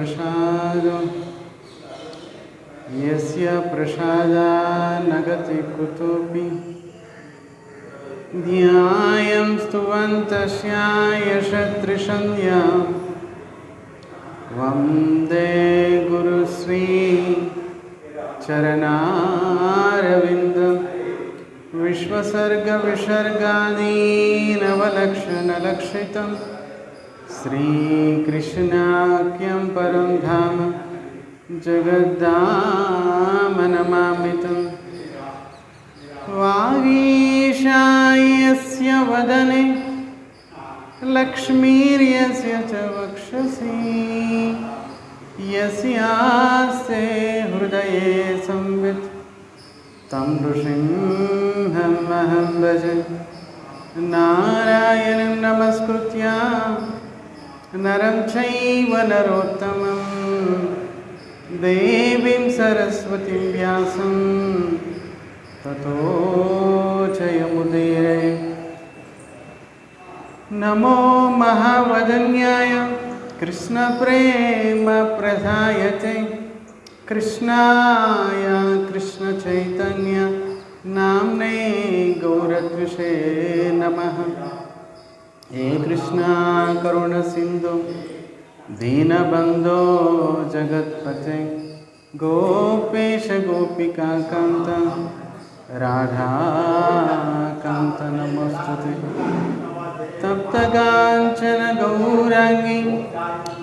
प्रसादो यस्य प्रसादान्नगति कुतोऽपि ध्यानं स्तुवन्तस्य यशस्त्रिसंज्ञा वन्दे गुरुश्री चरणारविन्दं विश्वसर्गविसर्गादीनवलक्षणलक्षितं श्रीकृष्णाख्यं परं धाम जगद्धाम नमामितं वागीशायस्य वदने लक्ष्मीर्यस्य च वक्षसि यस्यास्ते हृदये संवित् तं नृसिंहमहं भजे नारायणं नमस्कृत्य नरं चैव नरोत्तमं देवीं सरस्वतीं व्यासं ततो जयमुदीरये। नमो महावदन्याय कृष्णप्रेमप्रदायते कृष्णाय कृष्णचैतन्य नाम्ने गौरत्विषे नमः। हे कृष्णा करुणसिन्धु दीनबन्धो जगत्पते गोपेश गोपिकान्त राधाकान्त नमोस्तुते। तप्तकाञ्चन गौरांगी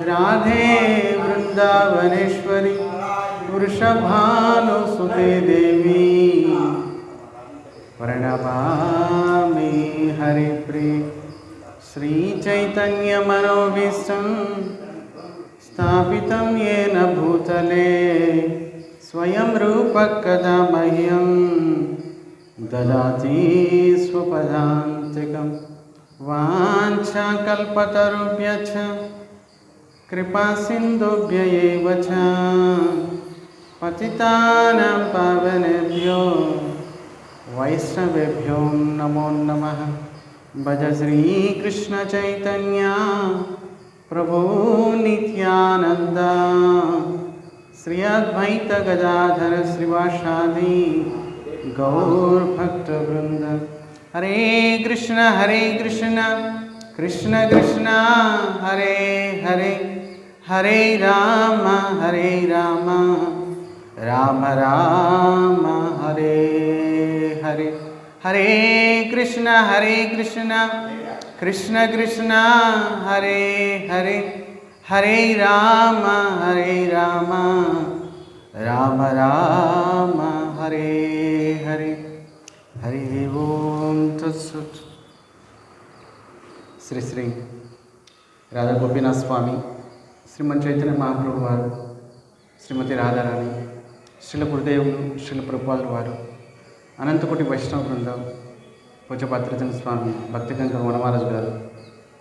राधे वृन्दावनेश्वरी वृषभानुसुते देवी प्रणमामि हरिप्रिये। श्रीचैतन्यमनोभीष्टं स्थापितं येन भूतले स्वयं रूपः कदा मह्यं ददाति स्वपदान्तिकम्। वाञ्छाकल्पतरुभ्यश्च कृपासिन्धुभ्य एव च पतितानां पावनेभ्यो वैष्णवेभ्यो नमो नमः। भज श्रीकृष्णचैतन्य प्रभो नित्यानन्द श्री अद्वैत गदाधर श्रीवासादि गौरभक्तवृन्द। हरे कृष्ण कृष्ण कृष्ण हरे हरे हरे राम राम राम हरे हरे। हरे कृष्ण कृष्ण कृष्ण हरे हरे हरे राम राम राम हरे हरे। हरि ओम तत्सत्। श्री श्री राधा गोपीनाथ स्वामी श्रीमन चैतन्य महाप्रभु वाరు శ్రీమతి రాధారాణి శ్రీల గురుదేవులు శ్రీల ప్రభుపాదుల వారు అనంతకోటి వైష్ణవ బృందం పూజ్య భద్రచంద్ర స్వామి భక్తిగంగ వనమారాజు గారు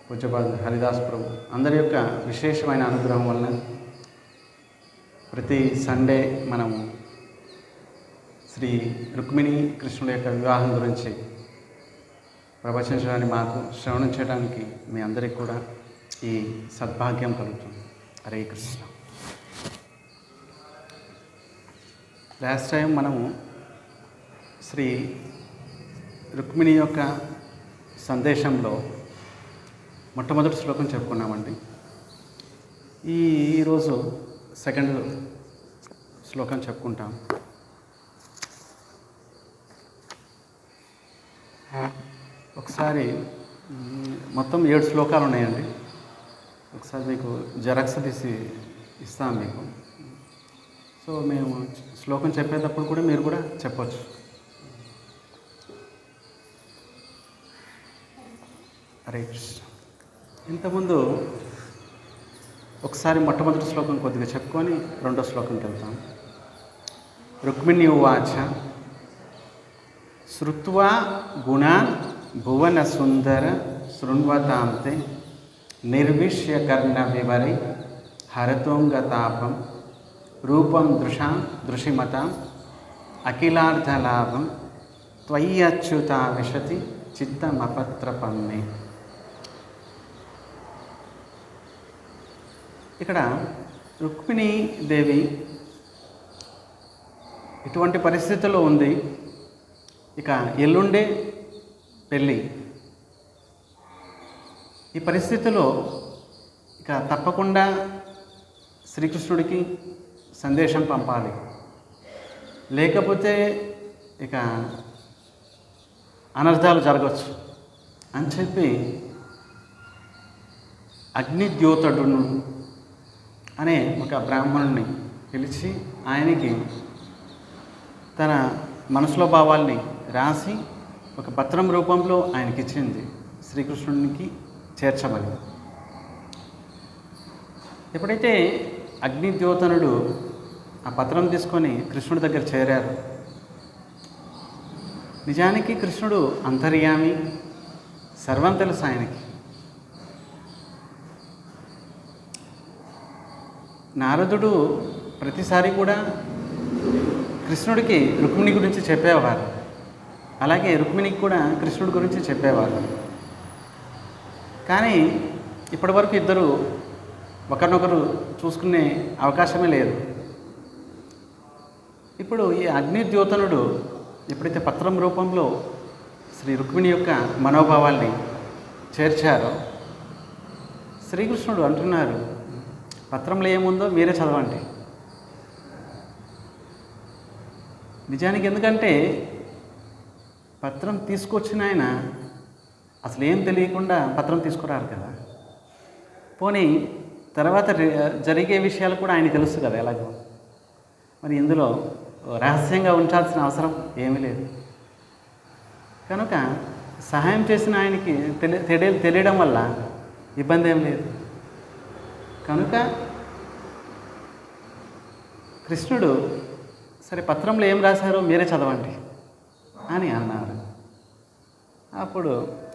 పూజ్యపాద హరిదాస్ ప్రభు అందరి యొక్క విశేషమైన అనుగ్రహం వలన ప్రతి సండే మనము శ్రీ రుక్మిణి కృష్ణుల యొక్క వివాహం గురించి ప్రవచించడానికి మాకు శ్రవణం చేయడానికి మీ అందరికీ కూడా ఈ సద్భాగ్యం కలుగుతుంది. హరే కృష్ణ. లాస్ట్ టైం మనము శ్రీ రుక్మిణి యొక్క సందేశంలో మొట్టమొదటి శ్లోకం చెప్పుకున్నామండి. ఈరోజు సెకండ్ శ్లోకం చెప్పుకుంటాం. ఒకసారి మొత్తం 7 శ్లోకాలు ఉన్నాయండి. ఒకసారి మీకు జెరాక్స్ తీసి ఇస్తాం మీకు. సో మేము శ్లోకం చెప్పేటప్పుడు కూడా మీరు కూడా చెప్పచ్చు. హరే కృష్ణ. ఇంతకుముందు ఒకసారి మొట్టమొదటి శ్లోకం కొద్దిగా చెప్పుకొని రెండో శ్లోకంకి వెళ్తాం. రుక్మిణి ఉవాచ శ్రుత్వా గుణాన్ భువన సుందర శృణ్వతాంతే నిర్విష్య కర్ణ వివరై హరతోంగతాపం రూపం దృశాం దృశిమతాం అఖిలార్థలాభం త్వయ్యచ్యుతా విశతి చిత్తమపత్రపం మే. ఇక్కడ రుక్మిణీ దేవి ఇటువంటి పరిస్థితుల్లో ఉంది. ఇక ఎల్లుండే పెళ్ళి. ఈ పరిస్థితిలో ఇక తప్పకుండా శ్రీకృష్ణుడికి సందేశం పంపాలి, లేకపోతే ఇక అనర్థాలు జరగవచ్చు అని చెప్పి అగ్నిద్యోతడును అనే ఒక బ్రాహ్మణుని పిలిచి ఆయనకి తన మనసులో భావాల్ని రాసి ఒక పత్రం రూపంలో ఆయనకిచ్చింది, శ్రీకృష్ణునికి చేర్చమని. ఎప్పుడైతే అగ్నిద్యోతనుడు ఆ పత్రం తీసుకొని కృష్ణుడి దగ్గర చేరారు, నిజానికి కృష్ణుడు అంతర్యామి, సర్వం తెలుసు ఆయనకి. నారదుడు ప్రతిసారి కూడా కృష్ణుడికి రుక్మిణి గురించి చెప్పేవారు, అలాగే రుక్మిణికి కూడా కృష్ణుడి గురించి చెప్పేవారు. కానీ ఇప్పటివరకు ఇద్దరు ఒకరినొకరు చూసుకునే అవకాశమే లేదు. ఇప్పుడు ఈ అగ్నిద్యోతనుడు ఎప్పుడైతే పత్రం రూపంలో శ్రీ రుక్మిణి యొక్క మనోభావాల్ని చేర్చారో, శ్రీకృష్ణుడు అంటున్నారు, పత్రంలో ఏముందో మీరే చదవండి. నిజానికి ఎందుకంటే పత్రం తీసుకొచ్చిన ఆయన అసలు ఏం తెలియకుండా పత్రం తీసుకురారు కదా. పోనీ తర్వాత జరిగే విషయాలు కూడా ఆయన తెలుసు కదా ఎలాగో. మరి ఇందులో రహస్యంగా ఉంచాల్సిన అవసరం ఏమీ లేదు. కనుక సహాయం చేసిన ఆయనకి తెలియడం వల్ల ఇబ్బంది ఏం లేదు. కనుక కృష్ణుడు సరే పత్రంలో ఏం రాశారో మీరే చదవండి అని అన్నారు. అప్పుడు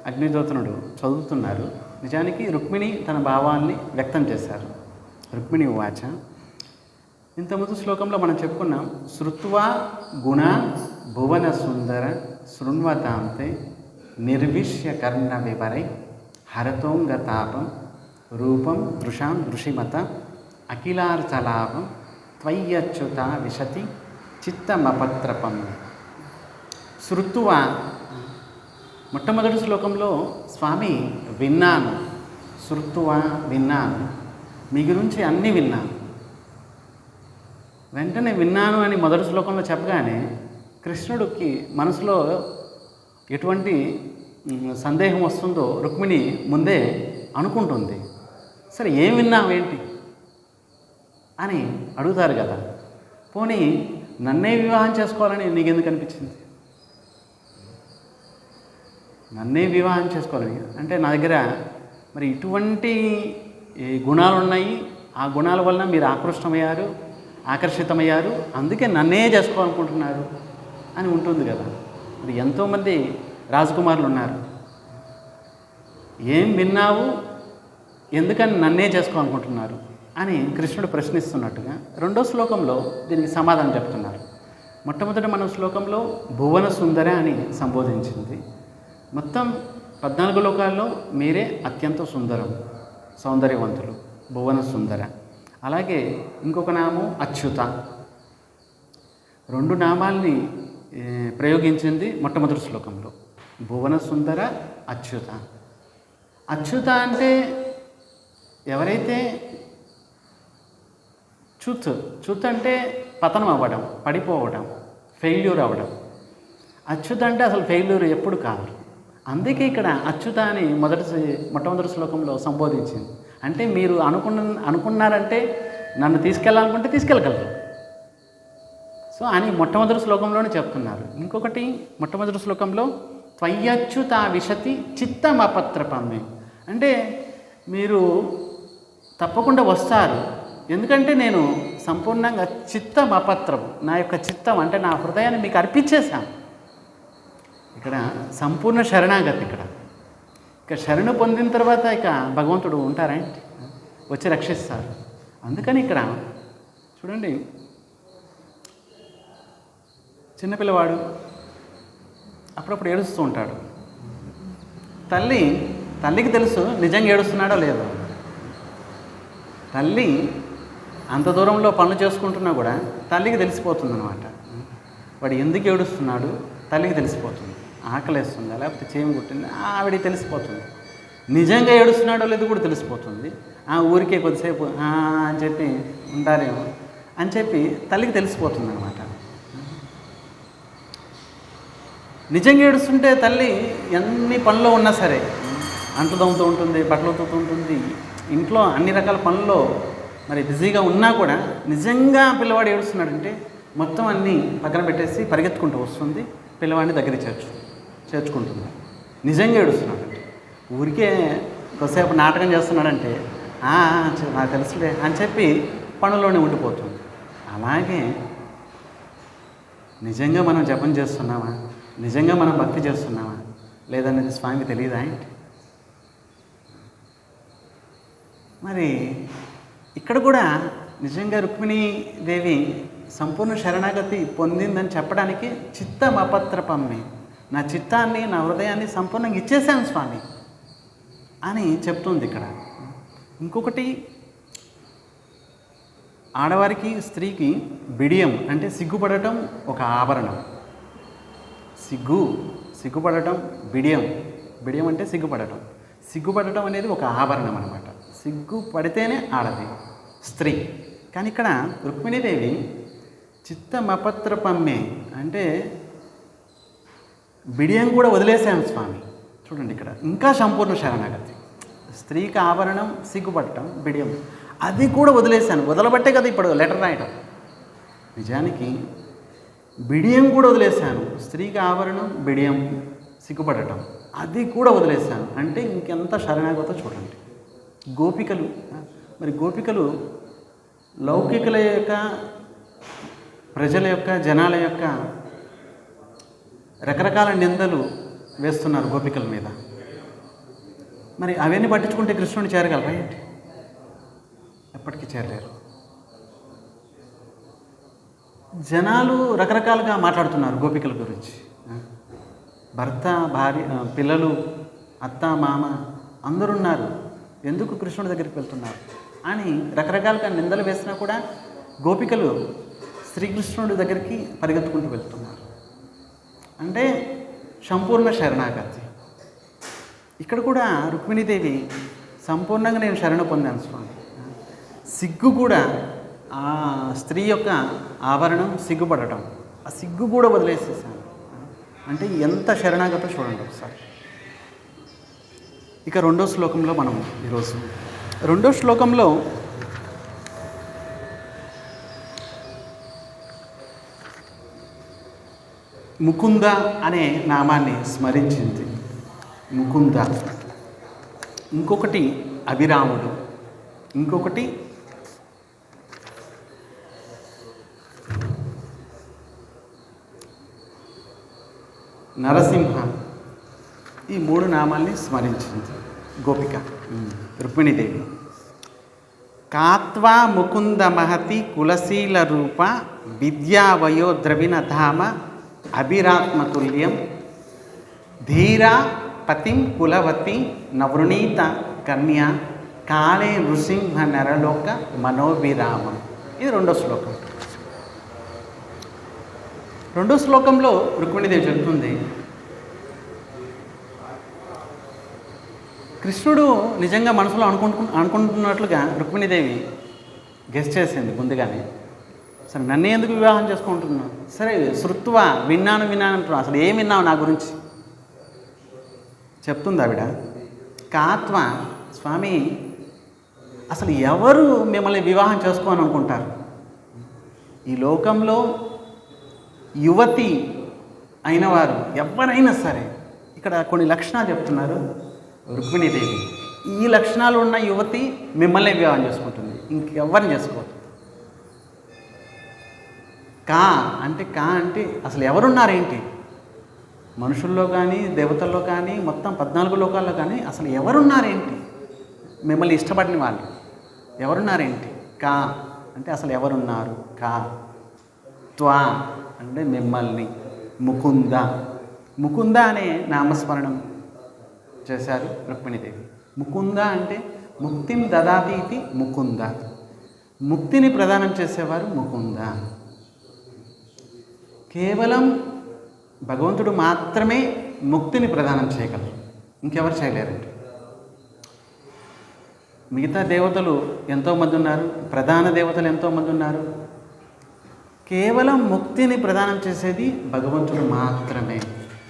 అగ్నిజ్యోతనుడు చదువుతున్నారు. నిజానికి రుక్మిణి తన భావాన్ని వ్యక్తం చేశారు. రుక్మిణి ఉవాచ, ఇంతకుముందు శ్లోకంలో మనం చెప్పుకున్నాం, శృత్వా గుణ భువన సుందర శృణ్వతాంతే నిర్విష్య కర్ణ వివరై హరతోంగతాపం రూపం దృశాం దృశిమత అఖిలార్చలాపం త్వయ్యచ్యుత విశతి చిత్తమపత్రపం. శృత్వా మొట్టమొదటి శ్లోకంలో స్వామి విన్నాను, శృత్వా విన్నాను, మీ గురించి అన్నీ విన్నాను. వెంటనే విన్నాను అని మొదటి శ్లోకంలో చెప్పగానే కృష్ణుడికి మనసులో ఎటువంటి సందేహం వస్తుందో రుక్మిణి ముందే అనుకుంటుంది. సరే ఏం విన్నావేంటి అని అడుగుతారు కదా. పోనీ నన్నే వివాహం చేసుకోవాలని నీకెందుకు అనిపించింది? నన్నే వివాహం చేసుకోవాలని అంటే నా దగ్గర మరి ఇటువంటి గుణాలు ఉన్నాయి, ఆ గుణాల వలన మీరు ఆకర్షితమయ్యారు, అందుకే నన్నే చేసుకోవాలనుకుంటున్నారు అని ఉంటుంది కదా. మరి ఎంతోమంది రాజకుమారులు ఉన్నారు. ఏం విన్నావు, ఎందుకని నన్నే చేసుకోవాలనుకుంటున్నారు అని కృష్ణుడు ప్రశ్నిస్తున్నట్టుగా రెండో శ్లోకంలో దీనికి సమాధానం చెప్తున్నారు. మొట్టమొదటి మన శ్లోకంలో భువన సుందర అని సంబోధించింది. మొత్తం 14 లోకాల్లో మీరే అత్యంత సౌందర్యవంతులు, భువన సుందర. అలాగే ఇంకొక నామం అచ్యుత. 2 నామాల్ని ప్రయోగించింది మొట్టమొదటి శ్లోకంలో, భువన సుందర అచ్యుత. అచ్యుత అంటే ఎవరైతే చ్యుత్ అంటే పతనం అవ్వడం, పడిపోవడం, ఫెయిల్యూర్ అవ్వడం. అచ్యుత అంటే అసలు ఫెయిల్యూర్ ఎప్పుడు కాదు. అందుకే ఇక్కడ అచ్యుత అని మొట్టమొదటి శ్లోకంలో సంబోధించింది. అంటే మీరు అనుకున్నారంటే నన్ను తీసుకెళ్ళాలనుకుంటే తీసుకెళ్ళగలరు. సో అని మొట్టమొదటి శ్లోకంలోనే చెప్తున్నారు. ఇంకొకటి మొట్టమొదటి శ్లోకంలో త్వయ్యచ్యుత విశతి చిత్తమపత్రపమ్మే, అంటే మీరు తప్పకుండా వస్తారు, ఎందుకంటే నేను సంపూర్ణంగా చిత్తమపత్రం, నా యొక్క చిత్తం అంటే నా హృదయాన్ని మీకు అర్పించేశాను. ఇక్కడ సంపూర్ణ శరణాగతి. ఇక శరణు పొందిన తర్వాత ఇక భగవంతుడు ఉంటారంటే వచ్చి రక్షిస్తారు. అందుకని ఇక్కడ చూడండి, చిన్నపిల్లవాడు అప్పుడప్పుడు ఏడుస్తూ ఉంటాడు. తల్లికి తెలుసు నిజంగా ఏడుస్తున్నాడో లేదో. తల్లి అంత దూరంలో పనులు చేసుకుంటున్నా కూడా తల్లికి తెలిసిపోతుంది అనమాట. వాడు ఎందుకు ఏడుస్తున్నాడు తల్లికి తెలిసిపోతుంది. ఆకలేస్తుందా లేకపోతే చేయం కుట్టిందా ఆవిడికి తెలిసిపోతుంది. నిజంగా ఏడుస్తున్నాడో లేదో కూడా తెలిసిపోతుంది. ఊరికే కొద్దిసేపు అని చెప్పి ఉంటారేమో అని చెప్పి తల్లికి తెలిసిపోతుంది అనమాట. నిజంగా ఏడుస్తుంటే తల్లి ఎన్ని పనుల్లో ఉన్నా సరే, అంట్లు తోముతూ ఉంటుంది, బట్టలు ఉతుకుతూ ఉంటుంది, ఇంట్లో అన్ని రకాల పనుల్లో మరి బిజీగా ఉన్నా కూడా నిజంగా పిల్లవాడు ఏడుస్తున్నాడంటే మొత్తం అన్నీ పక్కన పెట్టేసి పరిగెత్తుకుంటూ వస్తుంది, పిల్లవాడిని దగ్గర చేర్చుకుంటుంది. నిజంగా ఏడుస్తున్నాడంటే, ఊరికే కొద్దిసేపు నాటకం చేస్తున్నాడంటే నాకు తెలుసులే అని చెప్పి పనుల్లోనే ఉండిపోతుంది. అలాగే నిజంగా మనం జపం చేస్తున్నామా, నిజంగా మనం భక్తి చేస్తున్నామా లేదనేది స్వామికి తెలియదా ఏంటి? మరి ఇక్కడ కూడా నిజంగా రుక్మిణీదేవి సంపూర్ణ శరణాగతి పొందిందని చెప్పడానికి చిత్తం అపత్రపమ్మి, నా చిత్తాన్ని నా హృదయాన్ని సంపూర్ణంగా ఇచ్చేసాను స్వామి అని చెప్తుంది ఇక్కడ. ఇంకొకటి, ఆడవారికి స్త్రీకి బిడియం అంటే సిగ్గుపడటం ఒక ఆభరణం. సిగ్గుపడటం బిడియం అంటే సిగ్గుపడటం అనేది ఒక ఆభరణం అనమాట. సిగ్గుపడితేనే ఆడది స్త్రీ. కానీ ఇక్కడ రుక్మిణీదేవి చిత్తమపత్రపమ్మే అంటే బిడియం కూడా వదిలేసాను స్వామి. చూడండి ఇక్కడ ఇంకా సంపూర్ణ శరణాగతి. స్త్రీకి ఆభరణం సిగ్గుపడటం, బిడియం అది కూడా వదిలేశాను. వదలబట్టే కదా ఇప్పుడు లెటర్ రాయటం. నిజానికి బిడియం కూడా వదిలేశాను. స్త్రీకి ఆభరణం, బిడియం, సిగ్గుపడటం అది కూడా వదిలేశాను అంటే ఇంకెంత శరణాగతో చూడండి. గోపికలు లౌకికుల యొక్క, ప్రజల యొక్క, జనాల యొక్క రకరకాల నిందలు వేస్తున్నారు గోపికల మీద. మరి అవన్నీ పట్టించుకుంటే కృష్ణుని చేరగలరా ఏంటి? ఎప్పటికీ చేరలేరు. జనాలు రకరకాలుగా మాట్లాడుతున్నారు గోపికల గురించి. భర్త, భార్య, పిల్లలు, అత్త, మామ అందరున్నారు, ఎందుకు కృష్ణుడి దగ్గరికి వెళ్తున్నారు అని రకరకాలుగా నిందలు వేసినా కూడా గోపికలు శ్రీకృష్ణుడి దగ్గరికి పరిగెత్తుకుంటూ వెళ్తున్నారు. అంటే సంపూర్ణ శరణాగతి. ఇక్కడ కూడా రుక్మిణీదేవి సంపూర్ణంగా నేను శరణ పొందాను స్వామి. సిగ్గు కూడా ఆ స్త్రీ యొక్క ఆభరణం సిగ్గుపడటం, ఆ సిగ్గు కూడా వదిలేసేసాను అంటే ఎంత శరణాగతో చూడండి ఒకసారి. ఇక రెండో శ్లోకంలో మనం ఈరోజు రెండో శ్లోకంలో ముకుంద అనే నామాన్ని స్మరించింది. ముకుంద, ఇంకొకటి అభిరాముడు, ఇంకొకటి నరసింహ. ఈ మూడు నామాల్ని స్మరించింది గోపిక రుక్మిణీదేవి. కాత్వా ముకుంద మహతి కులశీల రూప విద్యా వయో ద్రవిణ ధామ అభిరాత్మతుల్యం ధీరా పతిం కులవతి నవృణీత కన్య కాళే నృసింహ నరలోక మనోభిరామం. ఇది రెండో శ్లోకం. రెండో శ్లోకంలో రుక్మిణీదేవి చెబుతుంది, కృష్ణుడు నిజంగా మనసులో అనుకుంటున్నట్లుగా రుక్మిణీదేవి గెస్ చేసింది ముందుగానే. సరే నన్ను ఎందుకు వివాహం చేసుకుంటున్నావు? సరే శృత్వా విన్నాను అంటున్నావు, అసలు ఏం విన్నావు నా గురించి చెప్తుంది ఆవిడ. కాత్వ, స్వామి అసలు ఎవరు మిమ్మల్ని వివాహం చేసుకోని అనుకుంటారు? ఈ లోకంలో యువతి అయిన వారు ఎవరైనా సరే, ఇక్కడ కొన్ని లక్షణాలు చెప్తున్నారు రుక్మిణీదేవి. ఈ లక్షణాలు ఉన్న యువతి మిమ్మల్ని వివాహం చేసుకుంటుంది, ఇంకెవరిని చేసుకోవద్దు. కా అంటే అసలు ఎవరున్నారేంటి? మనుషుల్లో కానీ, దేవతల్లో కానీ, మొత్తం 14 లోకాల్లో కానీ అసలు ఎవరున్నారేంటి? మిమ్మల్ని ఇష్టపడిన వాళ్ళు ఎవరున్నారేంటి? కా అంటే అసలు ఎవరున్నారు? కా త్వా అంటే మిమ్మల్ని. ముకుంద అనే నామస్మరణం చేశారు రుక్మిణీదేవి. ముకుంద అంటే ముక్తిం దదాతి ఇది ముకుంద. ముక్తిని ప్రదానం చేసేవారు ముకుంద. కేవలం భగవంతుడు మాత్రమే ముక్తిని ప్రదానం చేయగలరు, ఇంకెవరు చేయలేరండి. మిగతా దేవతలు ఎంతోమంది ఉన్నారు, ప్రధాన దేవతలు ఎంతోమంది ఉన్నారు. కేవలం ముక్తిని ప్రదానం చేసేది భగవంతుడు మాత్రమే.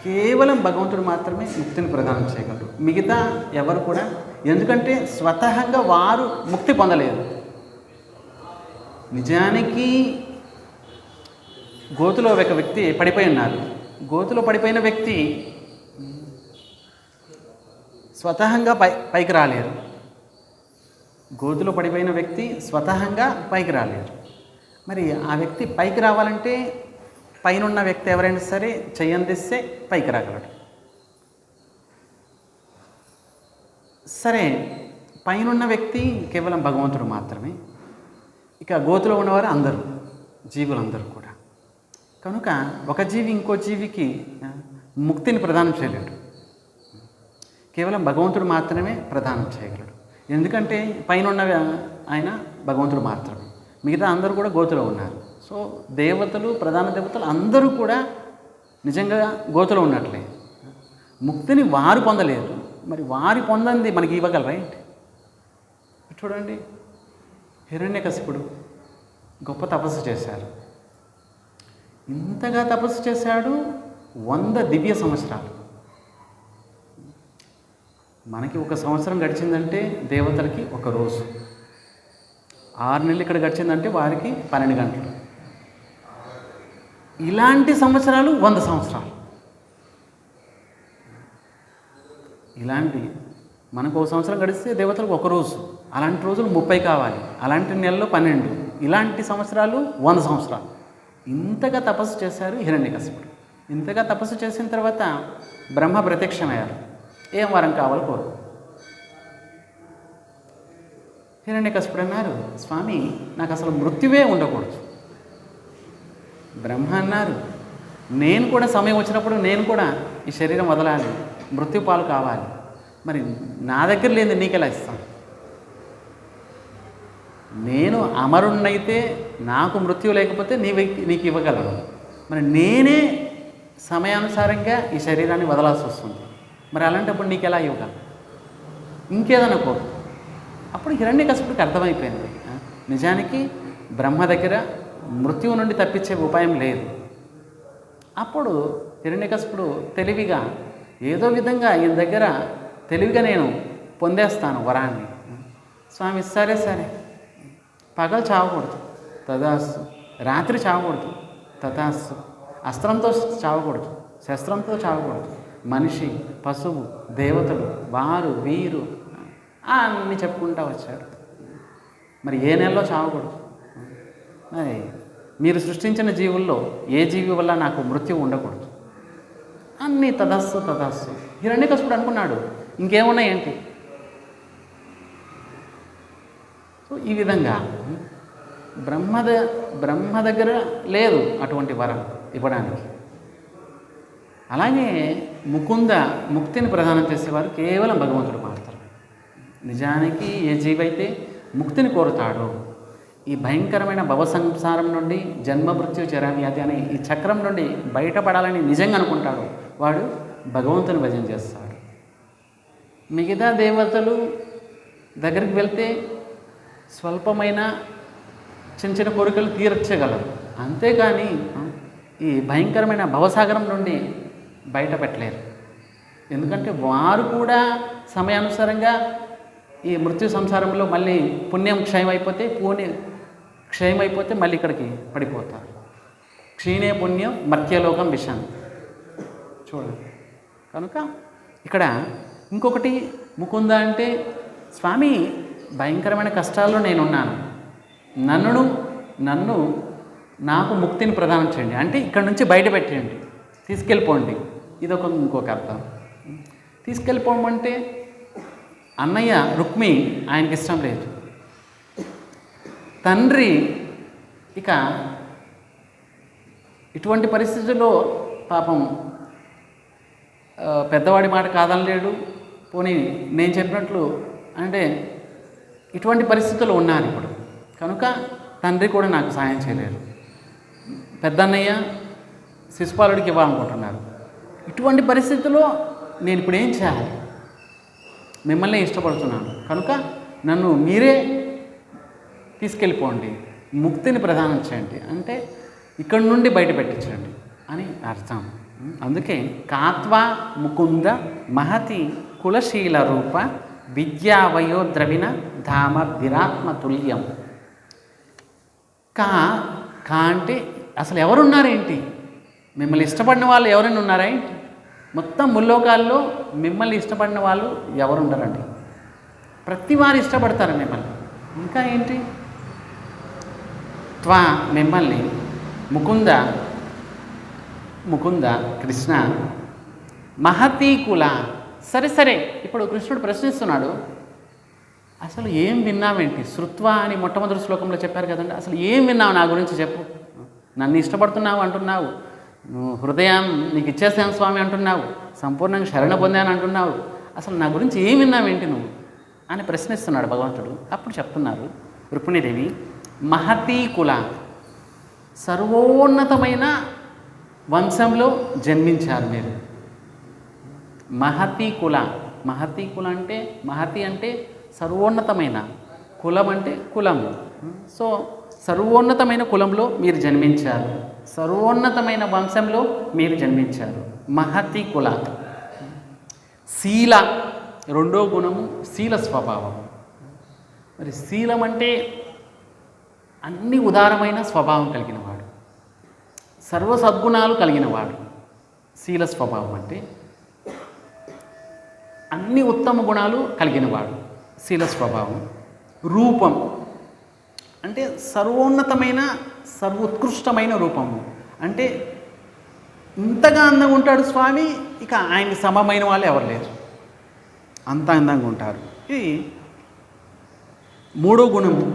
కేవలం భగవంతుడు మాత్రమే ముక్తిని ప్రదానం చేయగలరు, మిగతా ఎవరు కూడా. ఎందుకంటే స్వతహంగా వారు ముక్తి పొందలేదు. నిజానికి గోతులో ఒక వ్యక్తి పడిపోయి ఉన్నారు. గోతులో పడిపోయిన వ్యక్తి స్వతహంగా పైకి రాలేరు. గోతులో పడిపోయిన వ్యక్తి స్వతహంగా పైకి రాలేరు. మరి ఆ వ్యక్తి పైకి రావాలంటే పైనున్న వ్యక్తి ఎవరైనా సరే చెయ్యందిస్తే పైకి రాగలడు. సరే, పైనున్న వ్యక్తి కేవలం భగవంతుడు మాత్రమే. ఇక గోతులో ఉన్నవారు అందరూ, జీవులందరూ కూడా. కనుక ఒక జీవి ఇంకో జీవికి ముక్తిని ప్రదానం చేయలేడు. కేవలం భగవంతుడు మాత్రమే ప్రదానం చేయగలడు. ఎందుకంటే పైన ఉన్న ఆయన భగవంతుడు మాత్రమే, మిగతా అందరూ కూడా గోతులో ఉన్నారు. సో దేవతలు, ప్రధాన దేవతలు అందరూ కూడా నిజంగా గోతులో ఉన్నట్లే. ముక్తిని వారు పొందలేరు, మరి వారి పొందంది మనకి ఇవ్వగలరా ఏంటి? చూడండి, హిరణ్యకశిపుడు గొప్ప తపస్సు చేశారు. ఇంతగా తపస్సు చేశాడు 100 దివ్య సంవత్సరాలు. మనకి 1 సంవత్సరం గడిచిందంటే దేవతలకి 1 రోజు. 6 నెలలు ఇక్కడ గడిచిందంటే వారికి 12 గంటలు. ఇలాంటి సంవత్సరాలు 100 సంవత్సరాలు. ఇలాంటి మనకు 1 సంవత్సరం గడిస్తే దేవతలకు 1 రోజు. అలాంటి రోజులు 30 కావాలి, అలాంటి నెలలో 12. ఇలాంటి సంవత్సరాలు 100 సంవత్సరాలు. ఇంతగా తపస్సు చేశారు హిరణ్యకశిపుడు. ఇంతగా తపస్సు చేసిన తర్వాత బ్రహ్మ ప్రత్యక్షమయ్యారు. ఏం వరం కావాలో కోరు. హిరణ్యకశిపుడు అన్నారు, స్వామి నాకు అసలు మృత్యువే ఉండకూడదు. బ్రహ్మ అన్నారు, నేను కూడా సమయం వచ్చినప్పుడు నేను కూడా ఈ శరీరం వదలాలి, మృత్యు పాలు కావాలి. మరి నా దగ్గర లేని నీకెలా ఇస్తాను? నేను అమరుణ్ణైతే నాకు మృత్యు లేకపోతే నీకు ఇవ్వగలను. మరి నేనే సమయానుసారంగా ఈ శరీరాన్ని వదలాల్సి వస్తుంది. మరి అలాంటప్పుడు నీకు ఎలా ఇవ్వగలను? ఇంకేదన్నా కోరు. అప్పుడు హిరణ్యకశిపుడికి అర్థమైపోయింది, నిజానికి బ్రహ్మ దగ్గర మృత్యువు నుండి తప్పించే ఉపాయం లేదు. అప్పుడు హిరణ్యకశిపుడు తెలివిగా ఏదో విధంగా ఈయన దగ్గర తెలివిగా నేను పొందేస్తాను వరాన్ని. స్వామి సరే సరే, పగలు చావకూడదు, తదాస్తు. రాత్రి చావకూడదు, తదాస్తు. అస్త్రంతో చావకూడదు, శస్త్రంతో చావకూడదు. మనిషి, పశువు, దేవతలు, వారు వీరు అన్నీ చెప్పుకుంటూ వచ్చాడు. మరి ఏ నెలలో చావకూడదు? మరి మీరు సృష్టించిన జీవుల్లో ఏ జీవి వల్ల నాకు మృత్యు ఉండకూడదు. అన్నీ తదస్సు తదస్సు. హిరణ్యకశిపుడు అనుకున్నాడు, ఇంకేమున్నాయేంటి? సో ఈ విధంగా బ్రహ్మ దగ్గర లేదు అటువంటి వరం ఇవ్వడానికి. అలాగే ముక్తిని ప్రదానం చేసేవారు కేవలం భగవంతుడు మాత్రమే. నిజానికి ఏ జీవైతే ముక్తిని కోరుతాడో, ఈ భయంకరమైన భవ సంసారం నుండి జన్మ మృత్యు జరావ్యాధి అనే ఈ చక్రం నుండి బయటపడాలని నిజంగా అనుకుంటాడు, వాడు భగవంతుని భజన చేస్తాడు. మిగతా దేవతలు దగ్గరికి వెళ్తే స్వల్పమైన చిన్న చిన్న కోరికలు తీర్చగలరు, అంతేగాని ఈ భయంకరమైన భవసాగరం నుండి బయట పెట్టలేరు. ఎందుకంటే వారు కూడా సమయానుసారంగా ఈ మృత్యు సంసారంలో మళ్ళీ పుణ్యం క్షయమైపోతే మళ్ళీ ఇక్కడికి పడిపోతారు. క్షీణే పుణ్యం మర్త్యలోకం విశాంతి. చూడండి, కనుక ఇక్కడ ఇంకొకటి ముకుంద అంటే, స్వామి భయంకరమైన కష్టాల్లో నేనున్నాను, నాకు ముక్తిని ప్రదానం చేయండి, అంటే ఇక్కడ నుంచి బయట పెట్టండి, తీసుకెళ్ళిపోండి. ఇంకొక అర్థం. తీసుకెళ్ళిపోమంటే అన్నయ్య రుక్మి ఆయనకి ఇష్టం లేదు. తండ్రి ఇక ఇటువంటి పరిస్థితుల్లో పాపం పెద్దవాడి మాట కాదనలేడు. పోనీ నేను చెప్పినట్లు అంటే ఇటువంటి పరిస్థితుల్లో ఉన్నారు ఇప్పుడు. కనుక తండ్రి కూడా నాకు సాయం చేయలేరు. పెద్దన్నయ్య శిశుపాలుడికి ఇవ్వాలనుకుంటున్నారు. ఇటువంటి పరిస్థితుల్లో నేను ఇప్పుడు ఏం చేయాలి? మిమ్మల్ని ఇష్టపడుతున్నాను కనుక నన్ను మీరే తీసుకెళ్ళిపోండి, ముక్తిని ప్రదానం చేయండి అంటే ఇక్కడి నుండి బయట పెట్టించండి అని అర్థం. అందుకే కాత్వా ముకుంద మహతి కులశీల రూప విద్యావయో ద్రవిణ ధామ విరాత్మ తుల్యం. కా అంటే అసలు ఎవరున్నారేంటి? మిమ్మల్ని ఇష్టపడిన వాళ్ళు ఎవరైనా ఉన్నారా ఏంటి? మొత్తం ముల్లోకాల్లో మిమ్మల్ని ఇష్టపడిన వాళ్ళు ఎవరుండరండి. ప్రతి వారు ఇష్టపడతారు మిమ్మల్ని. ఇంకా ఏంటి? త్వా మిమ్మల్ని ముకుంద కృష్ణ మహతీ కుల. సరే ఇప్పుడు కృష్ణుడు ప్రశ్నిస్తున్నాడు, అసలు ఏం విన్నావేంటి? శృత్వా అని మొట్టమొదటి శ్లోకంలో చెప్పారు కదండి. అసలు ఏం విన్నావు నా గురించి చెప్పు. నన్ను ఇష్టపడుతున్నావు అంటున్నావు, నువ్వు హృదయం నీకు ఇచ్చేసాను స్వామి అంటున్నావు, సంపూర్ణంగా శరణ పొందాను అంటున్నావు, అసలు నా గురించి ఏం విన్నావేంటి నువ్వు అని ప్రశ్నిస్తున్నాడు భగవంతుడు. అప్పుడు చెప్తున్నారు రుక్మిణీదేవి, మహతీ కుల, సర్వోన్నతమైన వంశంలో జన్మించారు మీరు. మహతీ కుల అంటే మహతి అంటే సర్వోన్నతమైన, కులం అంటే కులము. సో సర్వోన్నతమైన కులంలో మీరు జన్మించారు, సర్వోన్నతమైన వంశంలో మీరు జన్మించారు. మహతి కుల. శీల, రెండో గుణము శీల స్వభావం. మరి శీలం అంటే అన్ని ఉదారమైన స్వభావం కలిగినవాడు, సర్వ సద్గుణాలు కలిగినవాడు. శీల స్వభావం అంటే అన్ని ఉత్తమ గుణాలు కలిగినవాడు శీల స్వభావం. రూపం అంటే సర్వోన్నతమైన సర్వోత్కృష్టమైన రూపము. అంటే ఇంతగా అందంగా ఉంటాడు స్వామి, ఇక ఆయనకి సమమైన వాళ్ళు ఎవరు లేరు, అంత అందంగా ఉంటారు. ఇది మూడో గుణము.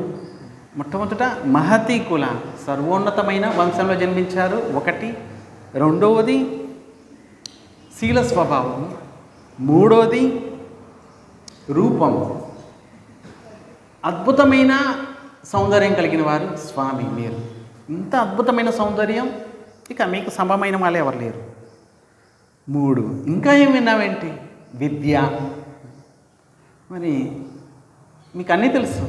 మొట్టమొదట మహతీ కుల, సర్వోన్నతమైన వంశంలో జన్మించారు ఒకటి. రెండవది శీల స్వభావం. మూడవది రూపం, అద్భుతమైన సౌందర్యం కలిగిన వారు స్వామి మీరు. ఇంత అద్భుతమైన సౌందర్యం, ఇక మీకు సమమైన వాళ్ళు ఎవరు లేరు. మూడు. ఇంకా ఏం విన్నావేంటి? విద్య. మరి మీకు అన్నీ తెలుసు,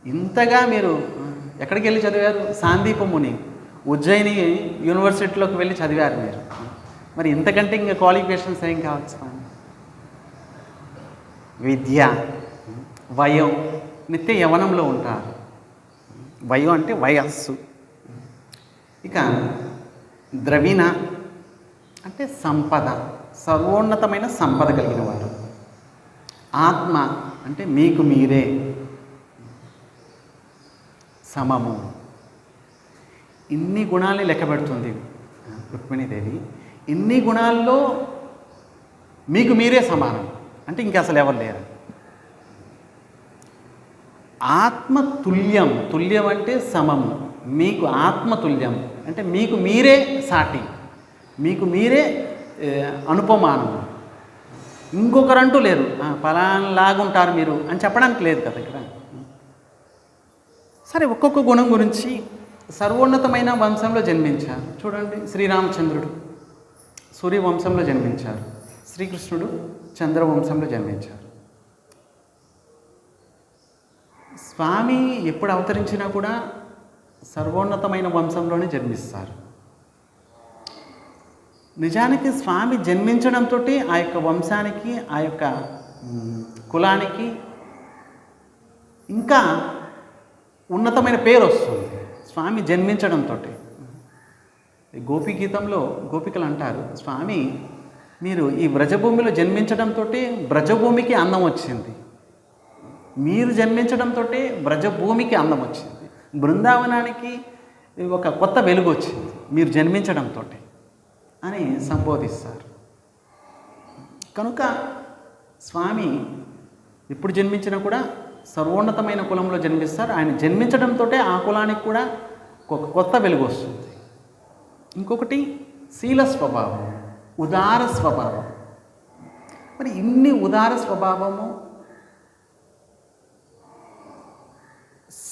ఇంతగా మీరు ఎక్కడికి వెళ్ళి చదివారు? సాందీప ముని ఉజ్జయిని యూనివర్సిటీలోకి వెళ్ళి చదివారు మీరు. మరి ఇంతకంటే ఇంకా క్వాలిఫికేషన్స్ ఏం కావచ్చు? విద్య, వయం, నిత్య యవనంలో ఉంటారు. వయం అంటే వయస్సు. ఇక ద్రవిణ అంటే సంపద, సర్వోన్నతమైన సంపద కలిగిన వారు. ఆత్మ అంటే మీకు మీరే సమము. ఇన్ని గుణాలని లెక్క పెడుతుంది రుక్మిణీదేవి. ఇన్ని గుణాల్లో మీకు మీరే సమానం అంటే ఇంక అసలు ఎవరు లేరు. ఆత్మతుల్యం, తుల్యం అంటే సమము. మీకు ఆత్మతుల్యం అంటే మీకు మీరే సాటి, మీకు మీరే అనుపమానము. ఇంకొకరంటూ లేరు, పలానాలాగుంటారు మీరు అని చెప్పడానికి లేదు కదా ఇక్కడ. సరే, ఒక్కొక్క గుణం గురించి. సర్వోన్నతమైన వంశంలో జన్మించారు. చూడండి, శ్రీరామచంద్రుడు సూర్యవంశంలో జన్మించారు, శ్రీకృష్ణుడు చంద్రవంశంలో జన్మించారు. స్వామి ఎప్పుడు అవతరించినా కూడా సర్వోన్నతమైన వంశంలోనే జన్మిస్తారు. నిజానికి స్వామి జన్మించడంతో ఆ యొక్క వంశానికి, ఆ యొక్క కులానికి ఇంకా ఉన్నతమైన పేరు వస్తుంది స్వామి జన్మించడంతో. గోపీ గీతంలో గోపికలు అంటారు, స్వామి మీరు ఈ బ్రజభూమిలో జన్మించడంతో బ్రజభూమికి అందం వచ్చింది, మీరు జన్మించడంతో బ్రజభూమికి అందం వచ్చింది, బృందావనానికి ఒక కొత్త వెలుగు వచ్చింది మీరు జన్మించడంతో అని సంబోధిస్తారు. కనుక స్వామి ఎప్పుడు జన్మించినా కూడా సర్వోన్నతమైన కులంలో జన్మిస్తారు. ఆయన జన్మించడంతో ఆ కులానికి కూడా ఒక కొత్త వెలుగు వస్తుంది. ఇంకొకటి శీల స్వభావం, ఉదార స్వభావం. మరి ఇన్ని ఉదార స్వభావము,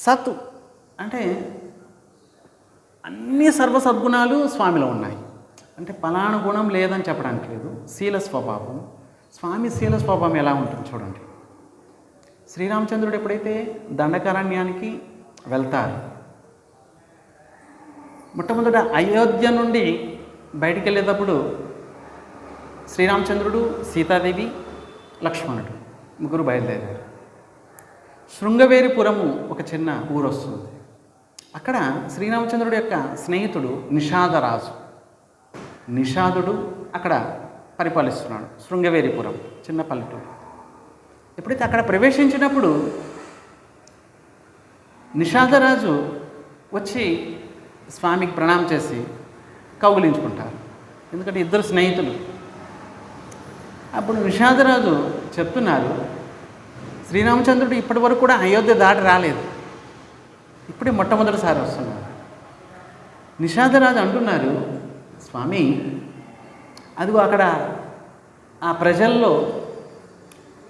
సత్ అంటే అన్ని సర్వసద్గుణాలు స్వామిలో ఉన్నాయి. అంటే పలానా గుణం లేదని చెప్పడానికి లేదు. శీల స్వభావం, స్వామి శీల స్వభావం ఎలా ఉంటుంది చూడండి. శ్రీరామచంద్రుడు ఎప్పుడైతే దండకారణ్యానికి వెళ్తారు, మొట్టమొదట అయోధ్య నుండి బయటికి వెళ్ళేటప్పుడు శ్రీరామచంద్రుడు, సీతాదేవి, లక్ష్మణుడు ముగ్గురు బయలుదేరారు. శృంగవేరిపురము ఒక చిన్న ఊరు వస్తుంది. అక్కడ శ్రీరామచంద్రుడి యొక్క స్నేహితుడు నిషాదరాజు, నిషాదుడు అక్కడ పరిపాలిస్తున్నాడు. శృంగవేరిపురం చిన్న పల్లెటూరు. ఎప్పుడైతే అక్కడ ప్రవేశించినప్పుడు నిషాదరాజు వచ్చి స్వామికి ప్రణామం చేసి కౌగిలించుకుంటారు. ఎందుకంటే ఇద్దరు స్నేహితులు. అప్పుడు నిషాదరాజు చెప్తున్నారు, శ్రీరామచంద్రుడు ఇప్పటి వరకు కూడా అయోధ్య దాటి రాలేదు, ఇప్పుడే మొట్టమొదటిసారి వస్తున్నారు. నిషాదరాజు అంటున్నారు, స్వామి అదిగో అక్కడ ఆ ప్రజల్లో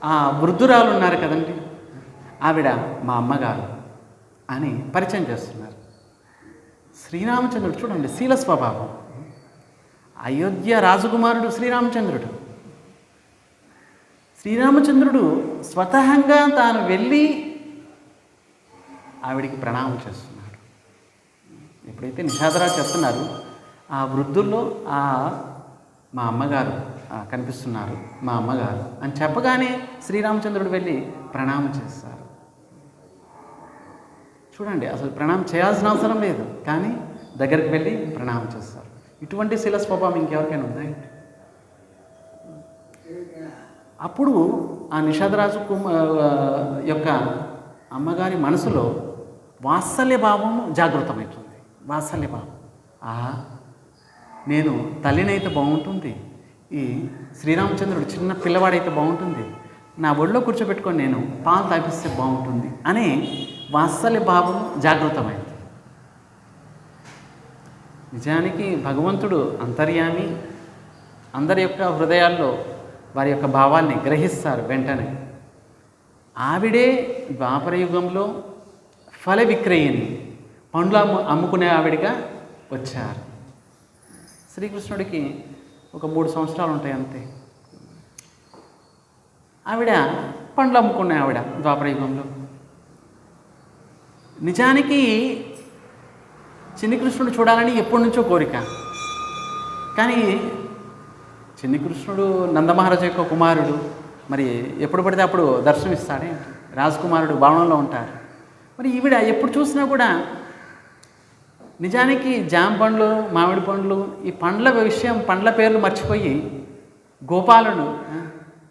ఆ వృద్ధురాలు ఉన్నారు కదండి, ఆవిడ మా అమ్మగారు అని పరిచయం చేస్తున్నారు. శ్రీరామచంద్రుడు చూడండి శీల స్వభావం. అయోధ్య రాజకుమారుడు శ్రీరామచంద్రుడు. శ్రీరామచంద్రుడు స్వతహంగా తాను వెళ్ళి ఆవిడికి ప్రణామం చేస్తున్నాడు. ఎప్పుడైతే నిషాదరాజు చెప్తున్నారు, ఆ వృద్ధుల్లో మా అమ్మగారు కనిపిస్తున్నారు, మా అమ్మగారు అని చెప్పగానే శ్రీరామచంద్రుడు వెళ్ళి ప్రణామం చేస్తారు. చూడండి, అసలు ప్రణామం చేయాల్సిన అవసరం లేదు, కానీ దగ్గరికి వెళ్ళి ప్రణామం చేస్తారు. ఇటువంటి శీల స్వభావం ఇంకెవరికైనా ఉందా? అప్పుడు ఆ నిషాదరాజు యొక్క అమ్మగారి మనసులో వాత్సల్య భావం జాగృతమవుతుంది. వాత్సల్య భావం, నేను తల్లినైతే బాగుంటుంది, ఈ శ్రీరామచంద్రుడు చిన్న పిల్లవాడైతే బాగుంటుంది, నా ఒళ్ళో కూర్చోబెట్టుకొని నేను పాలు తాపిస్తే బాగుంటుంది అనే వాత్సల్య భావం జాగృతమైంది. నిజానికి భగవంతుడు అంతర్యామి, అందరి యొక్క హృదయాల్లో వారి యొక్క భావాల్ని గ్రహిస్తారు వెంటనే. ఆవిడే ద్వాపరయుగంలో ఫల విక్రయిని, పండ్లు అమ్ముకునే ఆవిడిగా వచ్చారు. శ్రీకృష్ణుడికి ఒక 3 సంవత్సరాలు ఉంటాయి అంతే. ఆవిడ పండ్లు అమ్ముకునే ఆవిడ ద్వాపరయుగంలో. నిజానికి చిన్ని కృష్ణుడు చూడాలని ఎప్పటి నుంచో కోరిక. కానీ చిన్ని కృష్ణుడు నందమహారాజు యొక్క కుమారుడు, మరి ఎప్పుడు పడితే అప్పుడు దర్శనమిస్తాడే, రాజకుమారుడు భవనంలో ఉంటారు. మరి ఈవిడ ఎప్పుడు చూసినా కూడా నిజానికి జామ పండ్లు, మామిడి పండ్లు, ఈ పండ్ల విషయం, పండ్ల పేర్లు మర్చిపోయి గోపాలుడు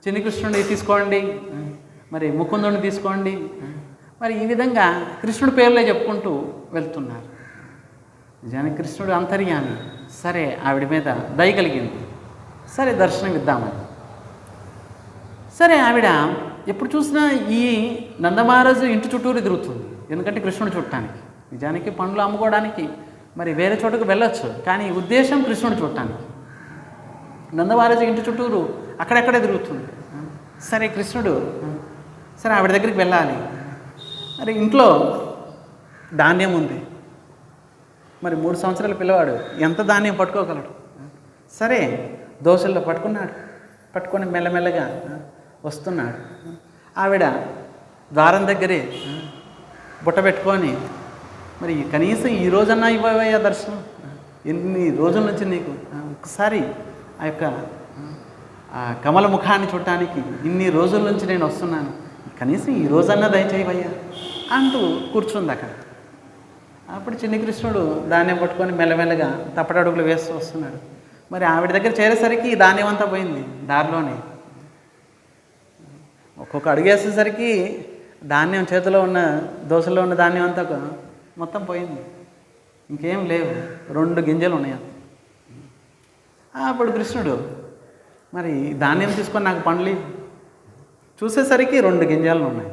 చిన్ని కృష్ణుడిని తీసుకోండి, మరి ముకుందుడిని తీసుకోండి, మరి ఈ విధంగా కృష్ణుడి పేర్లే చెప్పుకుంటూ వెళ్తున్నారు. నిజానికి కృష్ణుడు అంతర్యామి. సరే, ఆవిడ మీద దయ కలిగింది, సరే దర్శనం ఇద్దామని. సరే, ఆవిడ ఎప్పుడు చూసినా ఈ నందమహారాజు ఇంటి చుట్టూరు తిరుగుతుంది. ఎందుకంటే కృష్ణుడు చూడటానికి. నిజానికి పండ్లు అమ్ముకోవడానికి మరి వేరే చోటుకు వెళ్ళొచ్చు, కానీ ఉద్దేశం కృష్ణుడు చూడటానికి. నందమహారాజు ఇంటి చుట్టూరు అక్కడెక్కడే తిరుగుతుంది. సరే కృష్ణుడు, సరే ఆవిడ దగ్గరికి వెళ్ళాలి. మరి ఇంట్లో ధాన్యం ఉంది. మరి 3 సంవత్సరాల పిల్లవాడు ఎంత ధాన్యం పట్టుకోగలడు? సరే దోశల్లో పట్టుకొని మెల్లమెల్లగా వస్తున్నాడు. ఆవిడ ద్వారం దగ్గరే బుట్ట పెట్టుకొని, మరి కనీసం ఈ రోజన్నా ఇవ్వవయ్యా దర్శనం, ఎన్ని రోజుల నుంచి నీకు ఒకసారి ఆ యొక్క కమల ముఖాన్ని చూడటానికి ఇన్ని రోజుల నుంచి నేను వస్తున్నాను, కనీసం ఈ రోజన్నా దయచేయవయ్యా అంటూ కూర్చుంది అక్కడ. అప్పుడు చిన్ని కృష్ణుడు ధాన్యం పట్టుకొని మెల్లమెల్లగా తప్పటడుగులు వేస్తూ వస్తున్నాడు. మరి ఆవిడ దగ్గర చేరేసరికి ధాన్యం అంతా పోయింది దారిలోనే. ఒక్కొక్క అడుగు వేసేసరికి ధాన్యం చేతిలో ఉన్న దోశలో ఉన్న ధాన్యం అంతా మొత్తం పోయింది, ఇంకేం లేవు, 2 గింజలు ఉన్నాయి. అప్పుడు కృష్ణుడు, మరి ధాన్యం తీసుకొని నాకు పండ్లు చూసేసరికి 2 గింజలు ఉన్నాయి.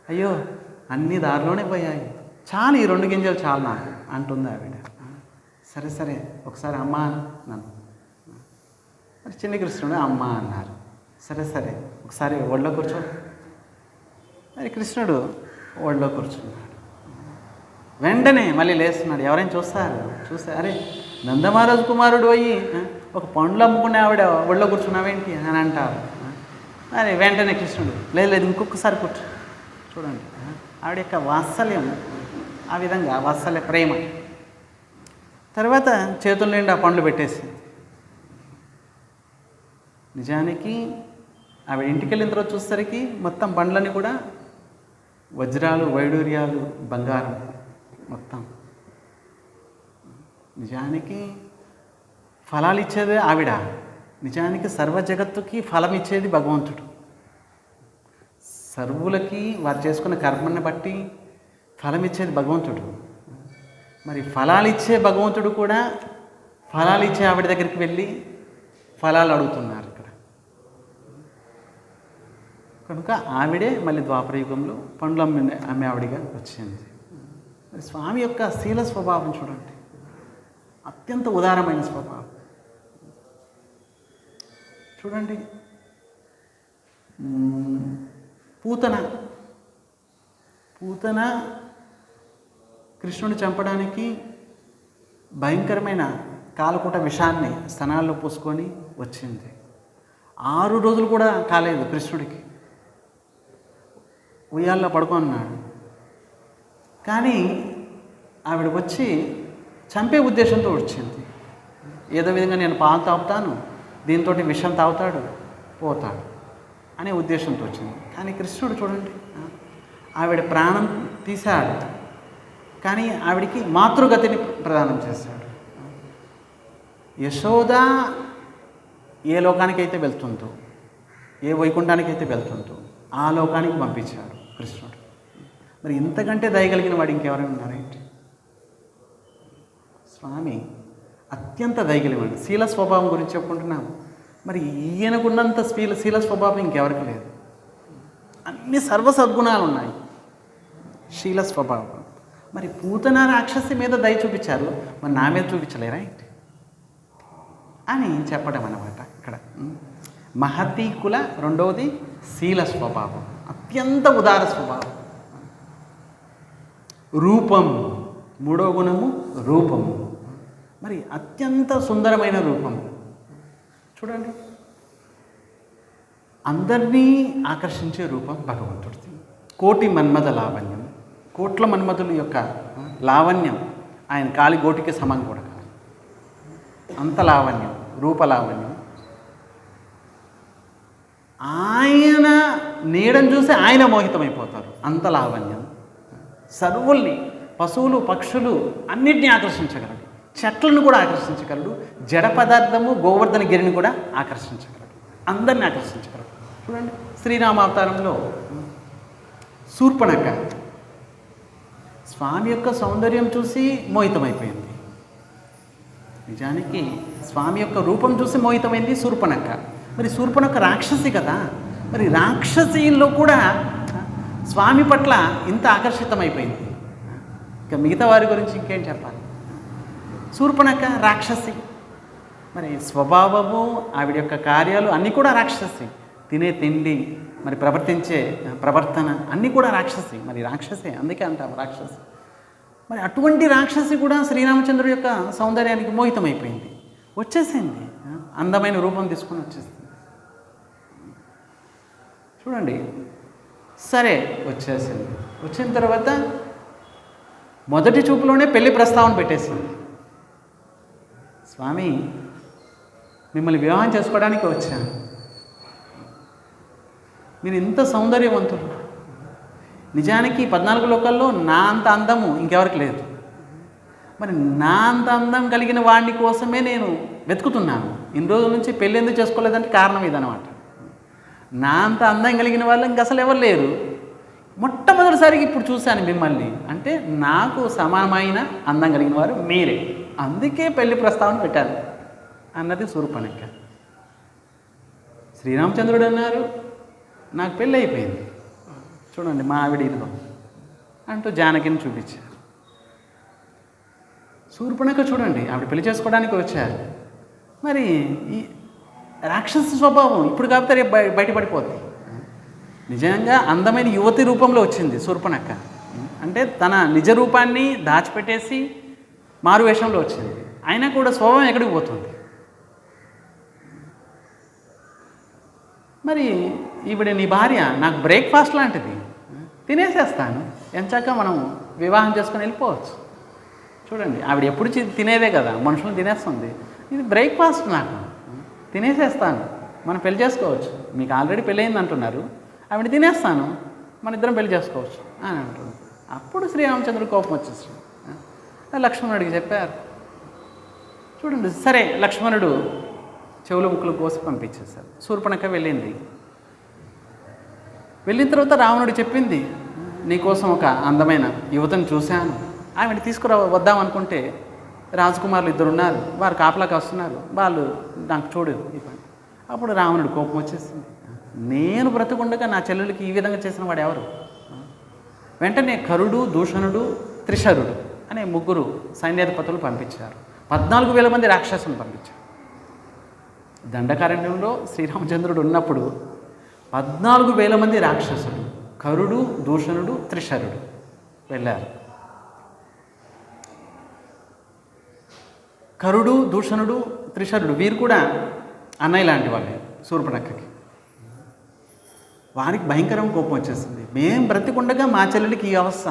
అయ్యో, అన్నీ దారిలోనే పోయాయి, చాలు ఈ 2 గింజలు చాలు నాకు అంటుంది ఆవిడ. సరే సరే ఒకసారి అమ్మ నన్ను. మరి చిన్ని కృష్ణుడు అమ్మ అన్నారు. సరే సరే ఒకసారి ఒళ్ళో కూర్చో. మరి కృష్ణుడు ఒళ్ళో కూర్చున్నాడు. వెంటనే మళ్ళీ లేస్తున్నాడు. ఎవరైనా చూస్తే అరే నందమహారాజు కుమారుడు అయ్యి ఒక పండ్లు అమ్ముకునే ఆవిడ ఒళ్ళో కూర్చున్నావేంటి అని అంటారు. అరే వెంటనే కృష్ణుడు లేదు ఇంకొకసారి కూర్చో. చూడండి ఆవిడ యొక్క వాత్సల్యం, ఆ విధంగా వాత్సల్య ప్రేమ. తర్వాత చేతుల నిండా పండ్లు పెట్టేసి, నిజానికి ఆవిడ ఇంటికి వెళ్ళిన తర్వాత చూసేసరికి మొత్తం పండ్లన్నీ కూడా వజ్రాలు, వైడూర్యాలు, బంగారం మొత్తం. నిజానికి ఫలాలు ఇచ్చేదే ఆవిడ. నిజానికి సర్వ జగత్తుకి ఫలం ఇచ్చేది భగవంతుడు. సర్వులకి వారు చేసుకున్న కర్మని బట్టి ఫలం ఇచ్చేది భగవంతుడు. మరి ఫలాలు ఇచ్చే భగవంతుడు కూడా ఫలాలు ఇచ్చే ఆవిడ దగ్గరికి వెళ్ళి ఫలాలు అడుగుతున్నారు ఇక్కడ. కనుక ఆవిడే మళ్ళీ ద్వాపర యుగంలో పండ్లు అమ్మే ఆవిడిగా వచ్చింది. మరి స్వామి యొక్క శీల స్వభావం చూడండి, అత్యంత ఉదారమైన స్వభావం. చూడండి, పూతన కృష్ణుని చంపడానికి భయంకరమైన కాలకూట విషాన్ని స్తనాల్లో పూసుకొని వచ్చింది. 6 రోజులు కూడా కాలేదు కృష్ణుడికి. ఉయ్యాల్లో పడుకున్నాడు. కానీ ఆవిడ వచ్చి చంపే ఉద్దేశంతో వచ్చింది. ఏదో విధంగా నేను పాలు తాగుతాను, దీంతో విషం తాగుతాడు, పోతాడు అనే ఉద్దేశంతో వచ్చింది. కానీ కృష్ణుడు చూడండి, ఆవిడ ప్రాణం తీశాడు, కానీ ఆవిడికి మాతృగతిని ప్రదానం చేశాడు. యశోద ఏ లోకానికైతే వెళ్తుందో, ఏ వైకుంఠానికైతే వెళ్తుందో ఆ లోకానికి పంపించాడు కృష్ణుడు. మరి ఇంతకంటే దయగలిగిన వాడు ఇంకెవరైనా ఉన్నారేంటి? స్వామి అత్యంత దయగలిగిన శీల స్వభావం గురించి చెప్పుకుంటున్నాము. మరి ఈయనకున్నంత శీల స్వభావం ఇంకెవరికి లేదు. అన్ని సద్గుణాలు ఉన్నాయి శీల స్వభావం. మరి పూతన రాక్షసి మీద దయ చూపించారు, మరి నా మీద చూపించలేరా ఏంటి అని చెప్పడం అన్నమాట ఇక్కడ. మహతి కుల, రెండవది శీల స్వభావం, అత్యంత ఉదార స్వభావం. రూపం, మూడో గుణము రూపము. మరి అత్యంత సుందరమైన రూపం చూడండి, అందరినీ ఆకర్షించే రూపం భగవంతుడిది. కోటి మన్మథ లావణ్యం, కోట్ల మన్మథుల యొక్క లావణ్యం ఆయన కాలి గోటికి సమానం కూడా కాదు. అంత లావణ్యం, రూపలావణ్యం. ఆయన నీడని చూసి ఆయన మోహితమైపోతారు, అంత లావణ్యం. సర్వుల్ని, పశువులు, పక్షులు అన్నిటినీ ఆకర్షించగలడు, చెట్లను కూడా ఆకర్షించగలడు, జడ పదార్థము గోవర్ధన గిరిని కూడా ఆకర్షించగలడు, అందరిని ఆకర్షించగలడు. చూడండి, శ్రీరామావతారంలో శూర్పణఖ స్వామి యొక్క సౌందర్యం చూసి మోహితమైపోయింది. నిజానికి స్వామి యొక్క రూపం చూసి మోహితమైంది శూర్పణఖ. మరి శూర్పణఖ రాక్షసి కదా, మరి రాక్షసీల్లో కూడా స్వామి పట్ల ఇంత ఆకర్షితమైపోయింది. ఇక మిగతా వారి గురించి ఇంకేం చెప్పాలి. శూర్పణఖ రాక్షసి, మరి స్వభావము, ఆవిడ యొక్క కార్యాలు అన్నీ కూడా రాక్షసి. తినే తిండి, మరి ప్రవర్తించే ప్రవర్తన అన్నీ కూడా రాక్షసి. మరి రాక్షసే, అందుకే అంటాం రాక్షసి. మరి అటువంటి రాక్షసి కూడా శ్రీరామచంద్రుడి యొక్క సౌందర్యానికి మోహితమైపోయింది, వచ్చేసింది, అందమైన రూపం తీసుకొని వచ్చేసింది. చూడండి, సరే వచ్చేసింది. వచ్చిన తర్వాత మొదటి చూపులోనే పెళ్లి ప్రస్తావన పెట్టేసింది. స్వామి, మిమ్మల్ని వివాహం చేసుకోవడానికి వచ్చాను, మీరు ఇంత సౌందర్యవంతులు. నిజానికి 14 లోకాల్లో నా అంత అందము ఇంకెవరికి లేదు. మరి నా అంత అందం కలిగిన వాడిని కోసమే నేను వెతుకుతున్నాను. ఇన్ని రోజుల నుంచి పెళ్ళి ఎందుకు చేసుకోలేదంటే కారణం ఇదనమాట. నా అంత అందం కలిగిన వాళ్ళు ఇంక అసలు ఎవరు లేరు. మొట్టమొదటిసారికి ఇప్పుడు చూశాను మిమ్మల్ని, అంటే నాకు సమానమైన అందం కలిగిన వారు మీరే, అందుకే పెళ్లి ప్రస్తావన పెట్టాను అన్నది శూర్పణఖ. శ్రీరామచంద్రుడు అన్నారు, నాకు పెళ్ళి అయిపోయింది, చూడండి మా ఆవిడ ఇదిగో అంటూ జానకిని చూపించారు. శూర్పణఖ చూడండి, ఆవిడ పెళ్లి చేసుకోవడానికి వచ్చారు. మరి ఈ రాక్షస స్వభావం ఇప్పుడు కాకపోతే రేపు బయటపడిపోద్ది. నిజంగా అందమైన యువతి రూపంలో వచ్చింది శూర్పణఖ. అంటే తన నిజ రూపాన్ని దాచిపెట్టేసి మారు వేషంలో వచ్చింది. అయినా కూడా స్వభావం ఎక్కడికి పోతుంది? మరి ఈవిడ నీ భార్య నాకు బ్రేక్ఫాస్ట్ లాంటిది, తినేసేస్తాను, ఎంచాక మనం వివాహం చేసుకొని వెళ్ళిపోవచ్చు. చూడండి, ఆవిడ ఎప్పుడు తినేదే కదా, మనుషులను తినేస్తుంది. ఇది బ్రేక్ఫాస్ట్, నాకు తినేసేస్తాను, మనం పెళ్లి చేసుకోవచ్చు. మీకు ఆల్రెడీ పెళ్ళయింది అంటున్నారు, ఆవిడ తినేస్తాను, మన ఇద్దరం పెళ్లి చేసుకోవచ్చు అని అంటున్నారు. అప్పుడు శ్రీరామచంద్రుడు కోపం వచ్చేసాడు. లక్ష్మణుడికి చెప్పారు. చూడండి, సరే లక్ష్మణుడు చెవులు ముక్కులు కోసి పంపించేశారు. శూర్పణఖ వెళ్ళింది. వెళ్ళిన తర్వాత రావణుడు చెప్పింది, నీకోసం ఒక అందమైన యువతను చూశాను, ఆవిడ వద్దాం అనుకుంటే రాజకుమారులు ఇద్దరు ఉన్నారు, వారు కాపలాకి వస్తున్నారు, వాళ్ళు నాకు చూడు ఈ పని. అప్పుడు రావణుడు కోపం వచ్చేసింది. నేను బ్రతుకుండగా నా చెల్లెలకి ఈ విధంగా చేసిన వాడు ఎవరు? వెంటనే కరుడు, దూషణుడు, త్రిశరుడు అనే 3 సైన్యాధిపతులు పంపించారు. 14,000 మంది రాక్షసులను పంపించారు. దండకారణ్యంలో శ్రీరామచంద్రుడు ఉన్నప్పుడు 14,000 మంది రాక్షసులు, కరుడు, దూషణుడు, త్రిశరుడు వెళ్ళారు. కరుడు, దూషణుడు, త్రిశరుడు వీరు కూడా అన్నయ్య లాంటి వాళ్ళే శూర్పణఖకి. వారికి భయంకరం కోపం వచ్చేసింది. మేం బ్రతికుండగా మా చెల్లెలికి ఈ అవస్థ,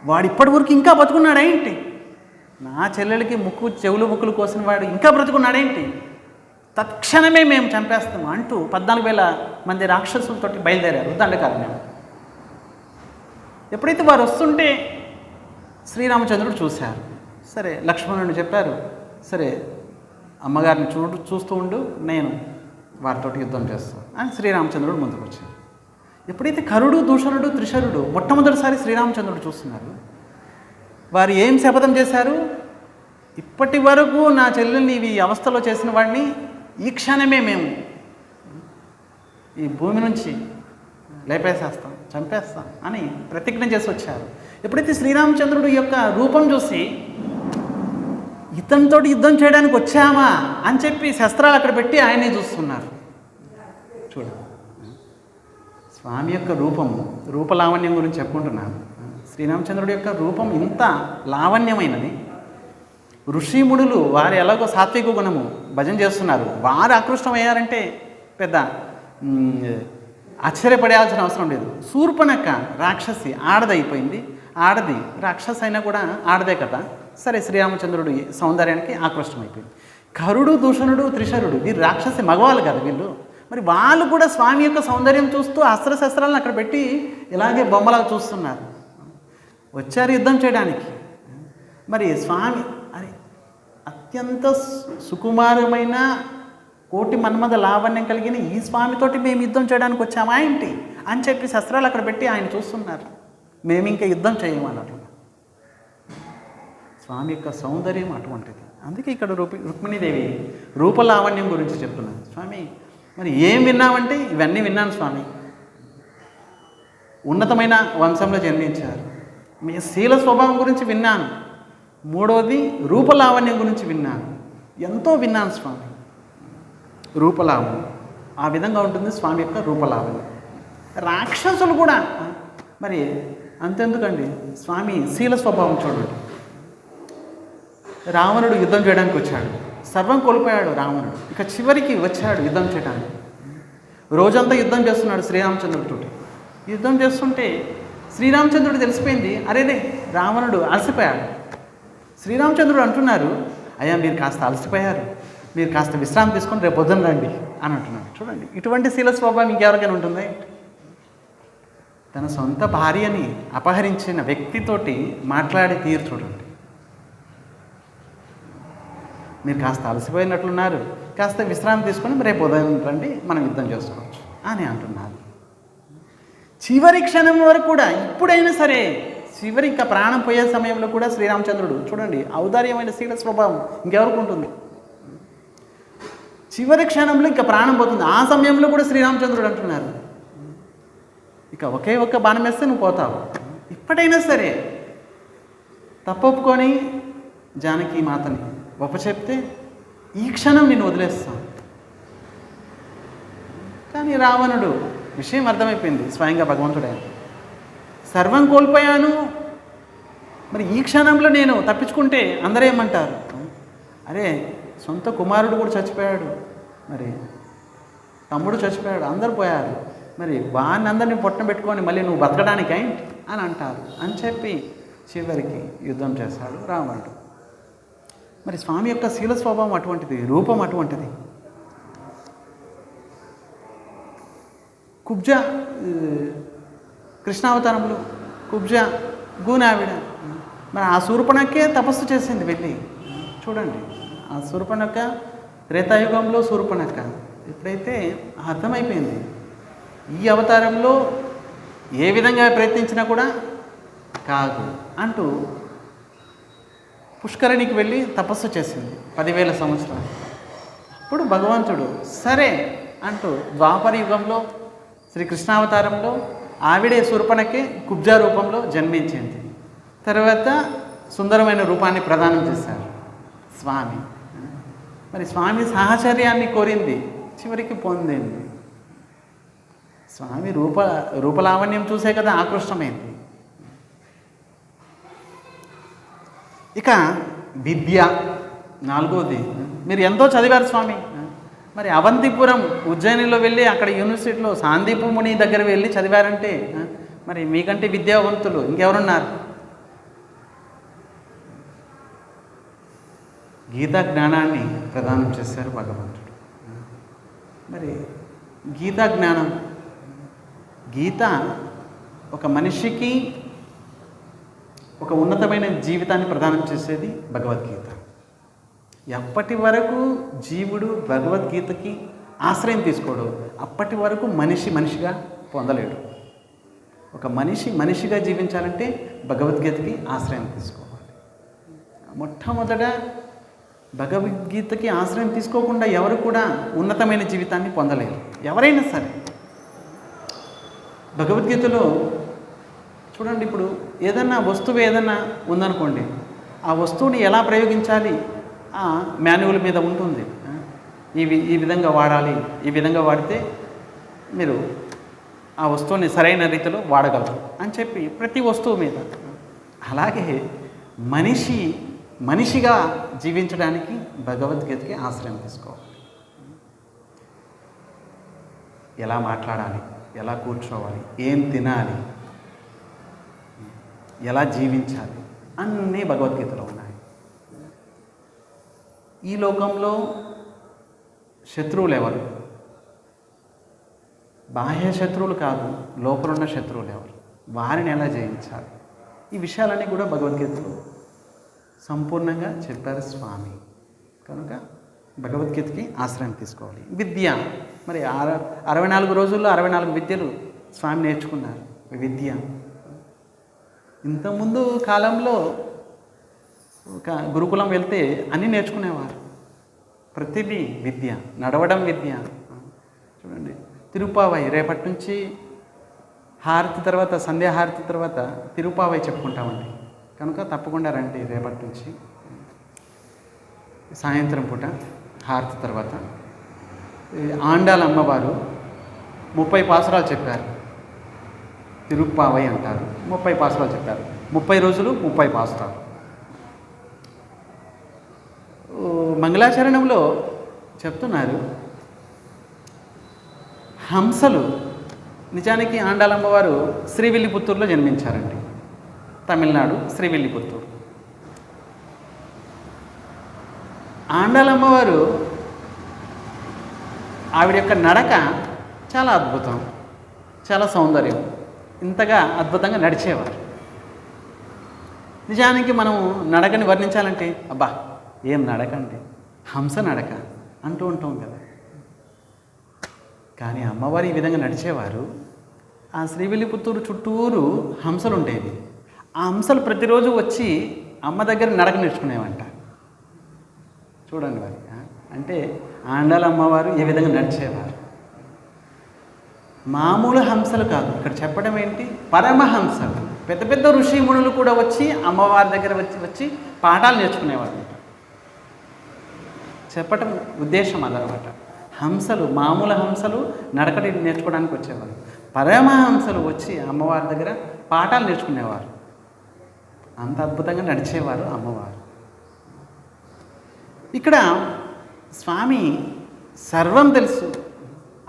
వాడు ఇప్పటి వరకు ఇంకా బతుకున్నాడేంటి? నా చెల్లెలకి చెవులు ముక్కులు కోసిన వాడు ఇంకా బ్రతుకున్నాడేంటి? తక్షణమే మేము చంపేస్తాము అంటూ 14,000 మంది రాక్షసులతోటి బయలుదేరారు దండకారణ్యం. ఎప్పుడైతే వారు వస్తుంటే శ్రీరామచంద్రుడు చూశారు. సరే లక్ష్మణుడు చెప్పారు, సరే అమ్మగారిని చూస్తూ ఉండు, నేను వారితోటి యుద్ధం చేస్తాను అని శ్రీరామచంద్రుడు ముందుకు వచ్చారు. ఎప్పుడైతే కరుడు, దూషణుడు, త్రిశరుడు మొట్టమొదటిసారి శ్రీరామచంద్రుడు చూస్తున్నారు, వారు ఏం శపథం చేశారు? ఇప్పటి వరకు నా చెల్లెల్ని ఈ అవస్థలో చేసిన వాడిని ఈ క్షణమే మేము ఈ భూమి నుంచి లేపేసేస్తాం, చంపేస్తాం అని ప్రతిజ్ఞ చేసి వచ్చారు. ఎప్పుడైతే శ్రీరామచంద్రుడు యొక్క రూపం చూసి ఇతనితో యుద్ధం చేయడానికి వచ్చామా అని చెప్పి శస్త్రాలు అక్కడ పెట్టి ఆయనే చూస్తున్నారు. చూడండి, స్వామి యొక్క రూపలావణ్యం గురించి చెప్పుకుంటున్నాను. శ్రీరామచంద్రుడి యొక్క రూపం ఇంత లావణ్యమైనది. ఋషిముడులు వారు ఎలాగో సాత్విక గుణము భజన చేస్తున్నారు, వారు ఆకృష్టమయ్యారంటే పెద్ద ఆశ్చర్యపడాల్సిన అవసరం లేదు. శూర్పణఖ రాక్షసి ఆడదైపోయింది, ఆడది రాక్షసి అయినా కూడా ఆడదే కదా. సరే శ్రీరామచంద్రుడు సౌందర్యానికి ఆకృష్టమైపోయింది. కరుడు, దూషణుడు, త్రిశరుడు వీరు రాక్షసి మగవాళ్ళు కదా వీళ్ళు. మరి వాళ్ళు కూడా స్వామి యొక్క సౌందర్యం చూస్తూ అస్త్రశస్త్రాలను అక్కడ పెట్టి ఇలాగే బొమ్మలా చూస్తున్నారు. వచ్చారు యుద్ధం చేయడానికి. మరి స్వామి అరే అత్యంత సుకుమారమైన కోటి మన్మథ లావణ్యం కలిగిన ఈ స్వామితోటి మేము యుద్ధం చేయడానికి వచ్చామా ఏంటి అని చెప్పి శస్త్రాలు అక్కడ పెట్టి ఆయన చూస్తున్నారు. మేము ఇంకా యుద్ధం చేయమన్నట్లు. స్వామి యొక్క సౌందర్యం అటువంటిది. అందుకే ఇక్కడ రుక్మిణీదేవి రూపలావణ్యం గురించి చెప్తున్నాను. స్వామి మరి ఏం విన్నామంటే ఇవన్నీ విన్నాను స్వామి, ఉన్నతమైన వంశంలో జన్మించారు, మీ శీల స్వభావం గురించి విన్నాను, 3వది రూపలావణ్యం గురించి విన్నాను, ఎంతో విన్నాను స్వామి. రూపలావణ్యం ఆ విధంగా ఉంటుంది స్వామి యొక్క రూపలావణ్యం. రాక్షసులు కూడా మరి అంతెందుకండి, స్వామి శీల స్వభావం చూడండి. రావణుడు యుద్ధం చేయడానికి వచ్చాడు, సర్వం కోల్పోయాడు రావణుడు. ఇక చివరికి వచ్చాడు యుద్ధం చేయడానికి. రోజంతా యుద్ధం చేస్తున్నాడు శ్రీరామచంద్రుడితో. యుద్ధం చేస్తుంటే శ్రీరామచంద్రుడు తెలిసిపోయింది, అరేరే రావణుడు అలసిపోయాడు. శ్రీరామచంద్రుడు అంటున్నారు, అయ్యా మీరు కాస్త అలసిపోయారు, మీరు కాస్త విశ్రాంతి తీసుకొని రేపు పొద్దున రండి అని అంటున్నాడు. చూడండి, ఇటువంటి శీల స్వభావం ఇంకెవరికైనా ఉంటుందా? తన సొంత భార్యని అపహరించిన వ్యక్తితోటి మాట్లాడి తీరు చూడండి. మీరు కాస్త అలసిపోయినట్లున్నారు, కాస్త విశ్రాంతి తీసుకొని రేపు ఉదయం రండి, మనం యుద్ధం చేసుకోవచ్చు అని అంటున్నారు. చివరి క్షణం వరకు కూడా, ఇప్పుడైనా సరే చివరి ఇంకా ప్రాణం పోయే సమయంలో కూడా శ్రీరామచంద్రుడు చూడండి, ఔదార్యమైన శీల స్వభావం ఇంకెవరికి ఉంటుంది? చివరి క్షణంలో ఇంకా ప్రాణం పోతుంది, ఆ సమయంలో కూడా శ్రీరామచంద్రుడు అంటున్నారు, ఇక ఒకే ఒక్క బాణం వేస్తే నువ్వు పోతావు, ఇప్పటైనా సరే తప్పొప్పుకొని జానకి మాతని చెప్తే ఈ క్షణం నేను వదిలేస్తాను. కానీ రావణుడు విషయం అర్థమైపోయింది స్వయంగా భగవంతుడే. సర్వం కోల్పోయాను, మరి ఈ క్షణంలో నేను తప్పించుకుంటే అందరూ ఏమంటారు? అరే సొంత కుమారుడు కూడా చచ్చిపోయాడు, మరి తమ్ముడు చచ్చిపోయాడు, అందరు పోయారు, మరి వాడిని అందరినీ పొట్టన పెట్టుకొని మళ్ళీ నువ్వు బతకడానికై అని అంటారు అని చెప్పి చివరికి యుద్ధం చేశాడు రావణుడు. మరి స్వామి యొక్క శీల స్వభావం అటువంటిది, రూపం అటువంటిది. కుబ్జ కృష్ణావతారంలో కుబ్జ గూనావిడ, మరి ఆ శూర్పణఖే తపస్సు చేసింది వెళ్ళి. చూడండి, ఆ శూర్పణఖ త్రేతాయుగంలో శూర్పణఖ. ఎప్పుడైతే అర్థమైపోయింది ఈ అవతారంలో ఏ విధంగా ప్రయత్నించినా కూడా కాదు అంటూ పుష్కరిణికి వెళ్ళి తపస్సు చేసింది 10,000 సంవత్సరాలు. అప్పుడు భగవంతుడు సరే అంటూ ద్వాపర యుగంలో శ్రీకృష్ణావతారంలో ఆవిడే శూర్పణఖే కుబ్జా రూపంలో జన్మించింది. తర్వాత సుందరమైన రూపాన్ని ప్రదానం చేశారు స్వామి. మరి స్వామి సాహచర్యాన్ని కోరింది, చివరికి పొందింది. స్వామి రూపలావణ్యం చూసే కదా ఆకృష్టమైంది. ఇక విద్య 4వది. మీరు ఎంతో చదివారు స్వామి, మరి అవంతిపురం ఉజ్జయినిలో వెళ్ళి అక్కడ యూనివర్సిటీలో సాందీపు ముని దగ్గర వెళ్ళి చదివారంటే మరి మీకంటే విద్యావంతులు ఇంకెవరున్నారు? గీతా జ్ఞానాన్ని ప్రదానం చేశారు భగవంతుడు. మరి గీతా జ్ఞానం, గీత ఒక మనిషికి ఒక ఉన్నతమైన జీవితాన్ని ప్రదానం చేసేది భగవద్గీత. ఎప్పటి వరకు జీవుడు భగవద్గీతకి ఆశ్రయం తీసుకోడు అప్పటి వరకు మనిషిగా పొందలేడు. ఒక మనిషిగా జీవించాలంటే భగవద్గీతకి ఆశ్రయం తీసుకోవాలి. మొట్టమొదట భగవద్గీతకి ఆశ్రయం తీసుకోకుండా ఎవరు కూడా ఉన్నతమైన జీవితాన్ని పొందలేరు. ఎవరైనా సరే భగవద్గీతలో చూడండి, ఇప్పుడు ఏదన్నా వస్తువు ఏదన్నా ఉందనుకోండి, ఆ వస్తువుని ఎలా ప్రయోగించాలి ఆ మాన్యువల్ మీద ఉంటుంది. ఈ విధంగా వాడాలి, ఈ విధంగా వాడితే మీరు ఆ వస్తువుని సరైన రీతిలో వాడగలరు అని చెప్పి ప్రతి వస్తువు మీద. అలాగే మనిషిగా జీవించడానికి భగవద్గీతకి ఆశ్రయం తీసుకోవాలి. ఎలా మాట్లాడాలి, ఎలా కూర్చోవాలి, ఏం తినాలి, ఎలా జీవించాలి అన్నీ భగవద్గీతలో ఉన్నాయి. ఈ లోకంలో శత్రువులు ఎవరు? బాహ్య శత్రువులు కాదు, లోపలున్న శత్రువులు ఎవరు, వారిని ఎలా జయించాలి, ఈ విషయాలన్నీ కూడా భగవద్గీతలో సంపూర్ణంగా చెప్పారు స్వామి. కనుక భగవద్గీతకి ఆశ్రయం తీసుకోవాలి. విద్య, మరి 64 రోజుల్లో 64 విద్యలు స్వామి నేర్చుకున్నారు. విద్య ఇంతకుముందు కాలంలో ఒక గురుకులం వెళ్తే అన్నీ నేర్చుకునేవారు. ప్రతిదీ విద్య, నడవడం విద్య. చూడండి, తిరుపావై రేపటి నుంచి హారతి తర్వాత, సంధ్యాహారతి తర్వాత తిరుపావై చెప్పుకుంటామండి. కనుక తప్పకుండా రండి రేపటి నుంచి. సాయంత్రం పూట హారతి తర్వాత ఆండాల అమ్మవారు 30 పాసురాలు చెప్పారు. తిరుప్పావై అంటారు. 30 పాసురాలు చెప్పారు. 30 రోజులు 30 పాసురాలు. మంగళాచరణంలో చెప్తున్నారు, హంసలు నిజానికి ఆండాలమ్మవారు శ్రీవిల్లిపుత్తూరులో జన్మించారండి. తమిళనాడు శ్రీవిల్లిపుత్తూరు. ఆండాలమ్మవారు ఆవిడ యొక్క నడక చాలా అద్భుతం, చాలా సౌందర్యం. ఇంతగా అద్భుతంగా నడిచేవారు. నిజానికి మనం నడకని వర్ణించాలంటే అబ్బా ఏం నడకండి, హంస నడక అంటూ ఉంటాం కదా. కానీ అమ్మవారు ఈ విధంగా నడిచేవారు. ఆ శ్రీవిల్లిపుత్తూరు చుట్టూరు హంసలు ఉండేవి. ఆ హంసలు ప్రతిరోజు వచ్చి అమ్మ దగ్గర నడక నేర్చుకునేవంట. చూడండి మరి, అంటే ఆండాల అమ్మవారు ఏ విధంగా నడిచేవారు. మామూలు హంసలు కాదు, ఇక్కడ చెప్పడం ఏంటి, పరమహంసలు. పెద్ద పెద్ద ఋషిమునులు కూడా వచ్చి అమ్మవారి దగ్గర వచ్చి పాఠాలు నేర్చుకునేవారు. చెప్పటం ఉద్దేశం అదనమాట. హంసలు, మామూలు హంసలు నడకటి నేర్చుకోవడానికి వచ్చేవారు. పరమహంసలు వచ్చి అమ్మవారి దగ్గర పాఠాలు నేర్చుకునేవారు. అంత అద్భుతంగా నడిచేవారు అమ్మవారు. ఇక్కడ స్వామి సర్వం తెలుసు,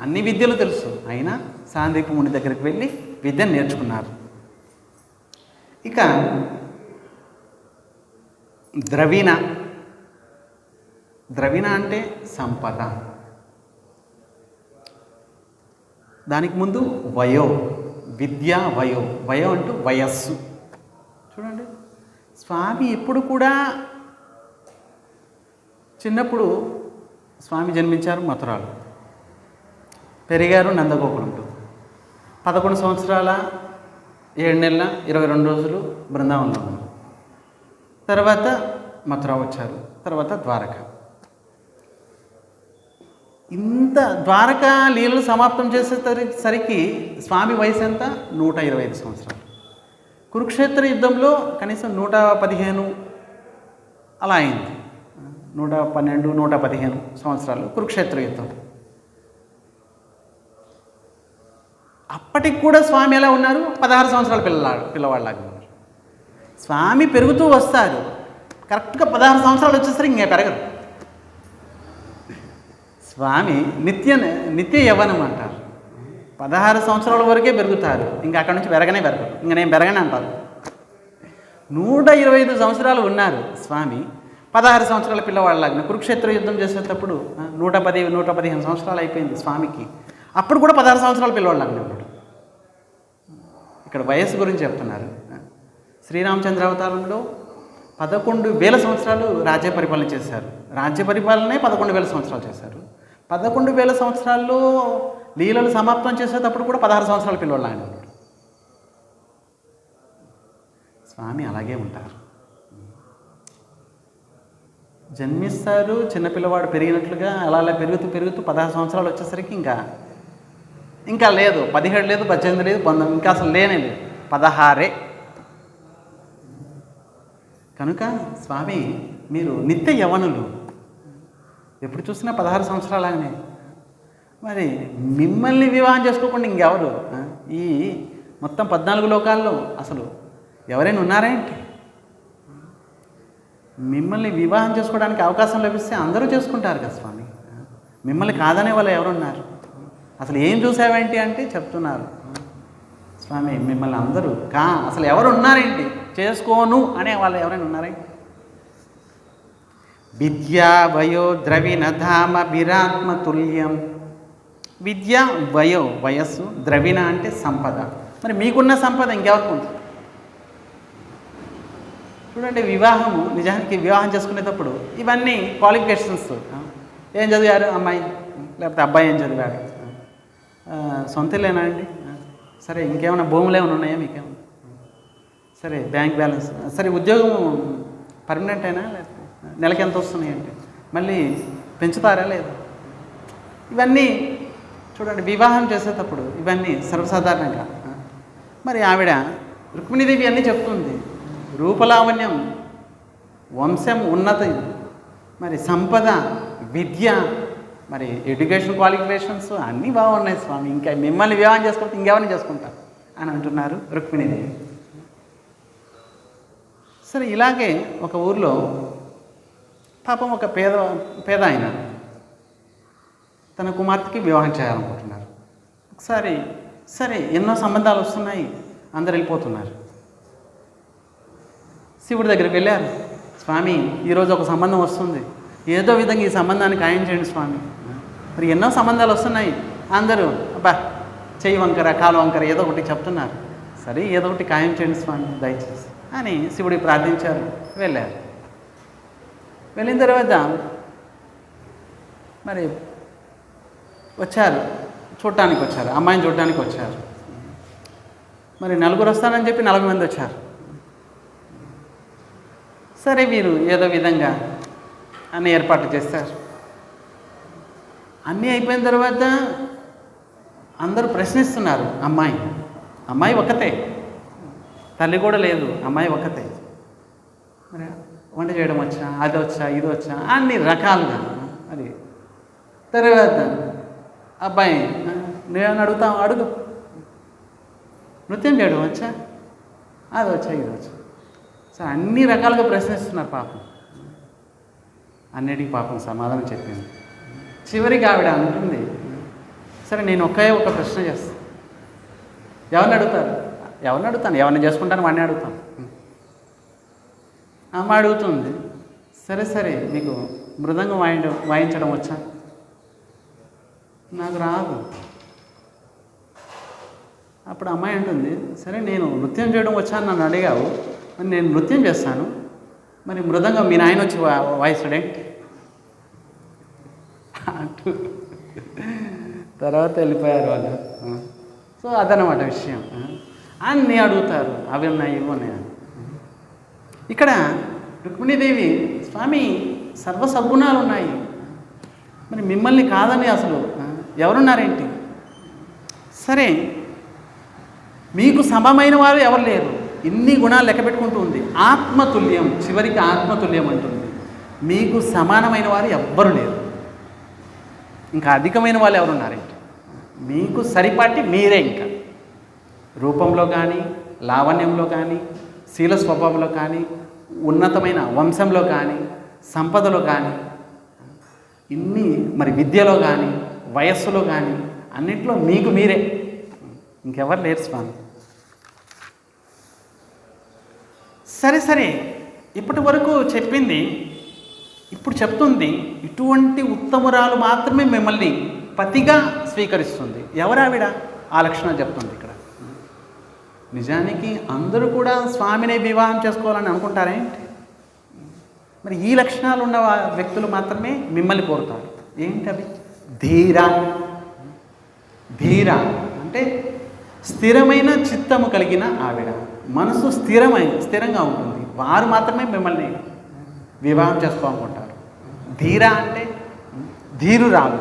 అన్ని విద్యలు తెలుసు, అయినా సాందీపముని దగ్గరికి వెళ్ళి విద్యను నేర్చుకున్నారు. ఇక ద్రవిణ, ద్రవిణ అంటే సంపద. దానికి ముందు వయో, విద్య వయో, వయో అంటూ వయస్సు. చూడండి, స్వామి ఎప్పుడు కూడా చిన్నప్పుడు స్వామి జన్మించారు మథురాలో, పెరిగారు నందగోకులంలో. 11 సంవత్సరాల 7 నెలల 22 రోజులు బృందావనంలో ఉన్నారు. తర్వాత మథుర వచ్చారు, తర్వాత ద్వారక. ఇంత ద్వారకా లీలలు సమాప్తం చేసేసరికి స్వామి వయసు ఎంత? 125 సంవత్సరాలు. కురుక్షేత్ర యుద్ధంలో కనీసం 115 అలా అయింది. 112, 115 సంవత్సరాలు కురుక్షేత్ర యుద్ధం. అప్పటికి కూడా స్వామి ఎలా ఉన్నారు? 16 సంవత్సరాల పిల్లవాళ్ళలాగా ఉన్నారు. స్వామి పెరుగుతూ వస్తారు, కరెక్ట్గా 16 సంవత్సరాలు వచ్చేసరికి ఇంకా పెరగరు. స్వామి నిత్య యవ్వనం అంటారు. 16 సంవత్సరాల వరకే పెరుగుతారు, ఇంకా అక్కడి నుంచి పెరగరు. ఇంకా నేను పెరగనే అంటారు. 125 సంవత్సరాలు ఉన్నారు స్వామి, 16 సంవత్సరాల పిల్లవాళ్ళలాగా. కురుక్షేత్ర యుద్ధం చేసేటప్పుడు 115 సంవత్సరాలు అయిపోయింది స్వామికి, అప్పుడు కూడా 16 సంవత్సరాల పిల్లవాళ్ళలాగానే ఉన్నాడు. ఇక్కడ వయస్సు గురించి చెప్తున్నారు. శ్రీరామచంద్ర అవతారంలో 11,000 సంవత్సరాలు రాజ్య పరిపాలన చేశారు. రాజ్య పరిపాలనే 11,000 సంవత్సరాలు చేశారు. 11,000 సంవత్సరాల్లో లీలలు సమాప్తం చేసేటప్పుడు కూడా 16 సంవత్సరాల పిల్లవాళ్ళు ఆయన ఉన్నాడు. స్వామి అలాగే ఉంటారు. జన్మిస్తారు, చిన్నపిల్లవాడు పెరిగినట్లుగా అలా అలా పెరుగుతూ 16 సంవత్సరాలు వచ్చేసరికి ఇంకా లేదు, 17 లేదు, 18 లేదు, 19, ఇంకా అసలు లేనే లేదు, 16. కనుక స్వామి మీరు నిత్య యవ్వనులు, ఎప్పుడు చూసినా 16 సంవత్సరాలనే. మరి మిమ్మల్ని వివాహం చేసుకోకుండా ఇంకెవరు? ఈ మొత్తం 14 లోకాల్లో అసలు ఎవరైనా ఉన్నారేంటి? మిమ్మల్ని వివాహం చేసుకోవడానికి అవకాశం లభిస్తే అందరూ చేసుకుంటారు కదా స్వామి. మిమ్మల్ని కాదనే వాళ్ళు ఎవరున్నారు? అసలు ఏం చూసావేంటి అంటే చెప్తున్నారు స్వామి, మిమ్మల్ని అందరూ అసలు ఎవరు ఉన్నారేంటి చేసుకోను అనే వాళ్ళు ఎవరైనా ఉన్నారేంటి? విద్యా వయో ద్రవిణ ధామ బిరాత్మ తుల్యం. విద్య వయో వయస్సు, ద్రవిణ అంటే సంపద. మరి మీకున్న సంపద ఇంకెవరికి ఉంది? చూడండి, వివాహము నిజానికి వివాహం చేసుకునేటప్పుడు ఇవన్నీ క్వాలిఫికేషన్స్. ఏం చదివారు అమ్మాయి, లేకపోతే అబ్బాయి ఏం చదివాడు, సొంతలేనా అండి, సరే ఇంకేమైనా భూములు ఏమైనా ఉన్నాయా మీకేమైనా, సరే బ్యాంక్ బ్యాలెన్స్, సరే ఉద్యోగం పర్మనెంట్ అయినా, లేకపోతే నెలకి ఎంత వస్తున్నాయి అంటే, మళ్ళీ పెంచుతారా లేదా, ఇవన్నీ చూడండి వివాహం చేసేటప్పుడు ఇవన్నీ సర్వసాధారణంగా. మరి ఆవిడ రుక్మిణీదేవి అన్నీ చెప్తుంది. రూపలావణ్యం, వంశం ఉన్నతి, మరి సంపద, విద్య, మరి ఎడ్యుకేషన్ క్వాలిఫికేషన్స్ అన్నీ బాగున్నాయి స్వామి, ఇంకా మిమ్మల్ని వివాహం చేసుకోకపోతే ఇంకెవరిని చేసుకుంటారు అని అంటున్నారు రుక్మిణీదేవి. సరే, ఇలాగే ఒక ఊర్లో పాపం ఒక పేద ఆయన తన కుమార్తెకి వివాహం చేయాలనుకుంటున్నారు. ఒకసారి సరే ఎన్నో సంబంధాలు వస్తున్నాయి, అందరు వెళ్ళిపోతున్నారు. శివుడి దగ్గరికి వెళ్ళారు. స్వామి, ఈరోజు ఒక సంబంధం వస్తుంది, ఏదో విధంగా ఈ సంబంధాన్ని ఖాయం చేయండి స్వామి. మరి ఎన్నో సంబంధాలు వస్తున్నాయి, అందరూ అబ్బా చెయ్యి వంకర కాలు వంకర ఏదో ఒకటి చెప్తున్నారు. సరే ఏదో ఒకటి ఖాయం చేయండి స్వామి దయచేసి అని శివుడికి ప్రార్థించారు. వెళ్ళారు. వెళ్ళిన తర్వాత మరి వచ్చారు, చూడటానికి వచ్చారు, అమ్మాయిని చూడటానికి వచ్చారు. మరి 4 వస్తానని చెప్పి 40 మంది వచ్చారు. సరే వీరు ఏదో విధంగా అన్ని ఏర్పాట్లు చేస్తారు. అన్నీ అయిపోయిన తర్వాత అందరూ ప్రశ్నిస్తున్నారు. అమ్మాయి ఒక్కతే, తల్లి కూడా లేదు, అమ్మాయి ఒక్కతే. మరి వంట చేయడం వచ్చా, అది వచ్చా, ఇది వచ్చా, అన్ని రకాలుగా. మరి తర్వాత అబ్బాయి నేను అడుగుతాం, అడుగు, నృత్యం చేయడం వచ్చా, అది వచ్చా, ఇది వచ్చా. సరే అన్ని రకాలుగా ప్రశ్నిస్తున్నారు పాపం. అన్నిటికీ పాపం సమాధానం చెప్పింది. చివరికి ఆవిడ అంటుంది, సరే నేను ఒకే ఒక ప్రశ్న చేస్తాను. ఎవరిని అడుగుతారు? ఎవరిని అడుగుతాను? ఎవరిని చేసుకుంటాను వాడిని అడుగుతాను. అమ్మ అడుగుతుంది, సరే సరే మీకు మృదంగం వాయించడం వచ్చా? నాకు రాదు. అప్పుడు అమ్మాయి అంటుంది, సరే నేను నృత్యం చేయడం వచ్చా అని నన్ను అడిగావు, మరి నేను నృత్యం చేస్తాను, మరి మృదంగం మీ నాయన వచ్చి వాయిస్తాడేంటి అంటూ తర్వాత వెళ్ళిపోయారు వాళ్ళు. సో అదనమాట విషయం. అన్నీ అడుగుతారు, అవి ఉన్నాయి, ఇవి ఉన్నాయి. ఇక్కడ రుక్మిణీదేవి, స్వామి సర్వ సద్గుణాలు ఉన్నాయి, మరి మిమ్మల్ని కాదని అసలు ఎవరున్నారేంటి? సరే మీకు సమమైన వారు ఎవరు లేరు, ఇన్ని గుణాలు లెక్క పెట్టుకుంటూ ఉంది. ఆత్మతుల్యం, చివరికి ఆత్మతుల్యం అంటుంది. మీకు సమానమైన వారు ఎవ్వరు లేరు, ఇంకా అధికమైన వాళ్ళు ఎవరున్నారేంటి? మీకు సరిపాటి మీరే. ఇంకా రూపంలో కానీ, లావణ్యంలో కానీ, శీల స్వభావంలో కానీ, ఉన్నతమైన వంశంలో కానీ, సంపదలో కానీ, ఇన్ని మరి విద్యలో కానీ, వయస్సులో కానీ, అన్నింటిలో మీకు మీరే, ఇంకెవరు లేరు స్వామి. సరే సరే ఇప్పటి వరకు చెప్పింది, ఇప్పుడు చెప్తుంది, ఇటువంటి ఉత్తమురాలు మాత్రమే మిమ్మల్ని పతిగా స్వీకరిస్తుంది. ఎవరావిడ? ఆ లక్షణం చెప్తుంది ఇక్కడ. నిజానికి అందరూ కూడా స్వామినే వివాహం చేసుకోవాలని అనుకుంటారేంటి? మరి ఈ లక్షణాలు ఉన్న వ్యక్తులు మాత్రమే మిమ్మల్ని కోరుతారు. ఏంటి అవి? ధీర. ధీర అంటే స్థిరమైన చిత్తము కలిగిన ఆవిడ, మనసు స్థిరంగా ఉంటుంది, వారు మాత్రమే మిమ్మల్ని వివాహం చేసుకోవాలనుకుంటారు. ధీర అంటే ధీరురాలు,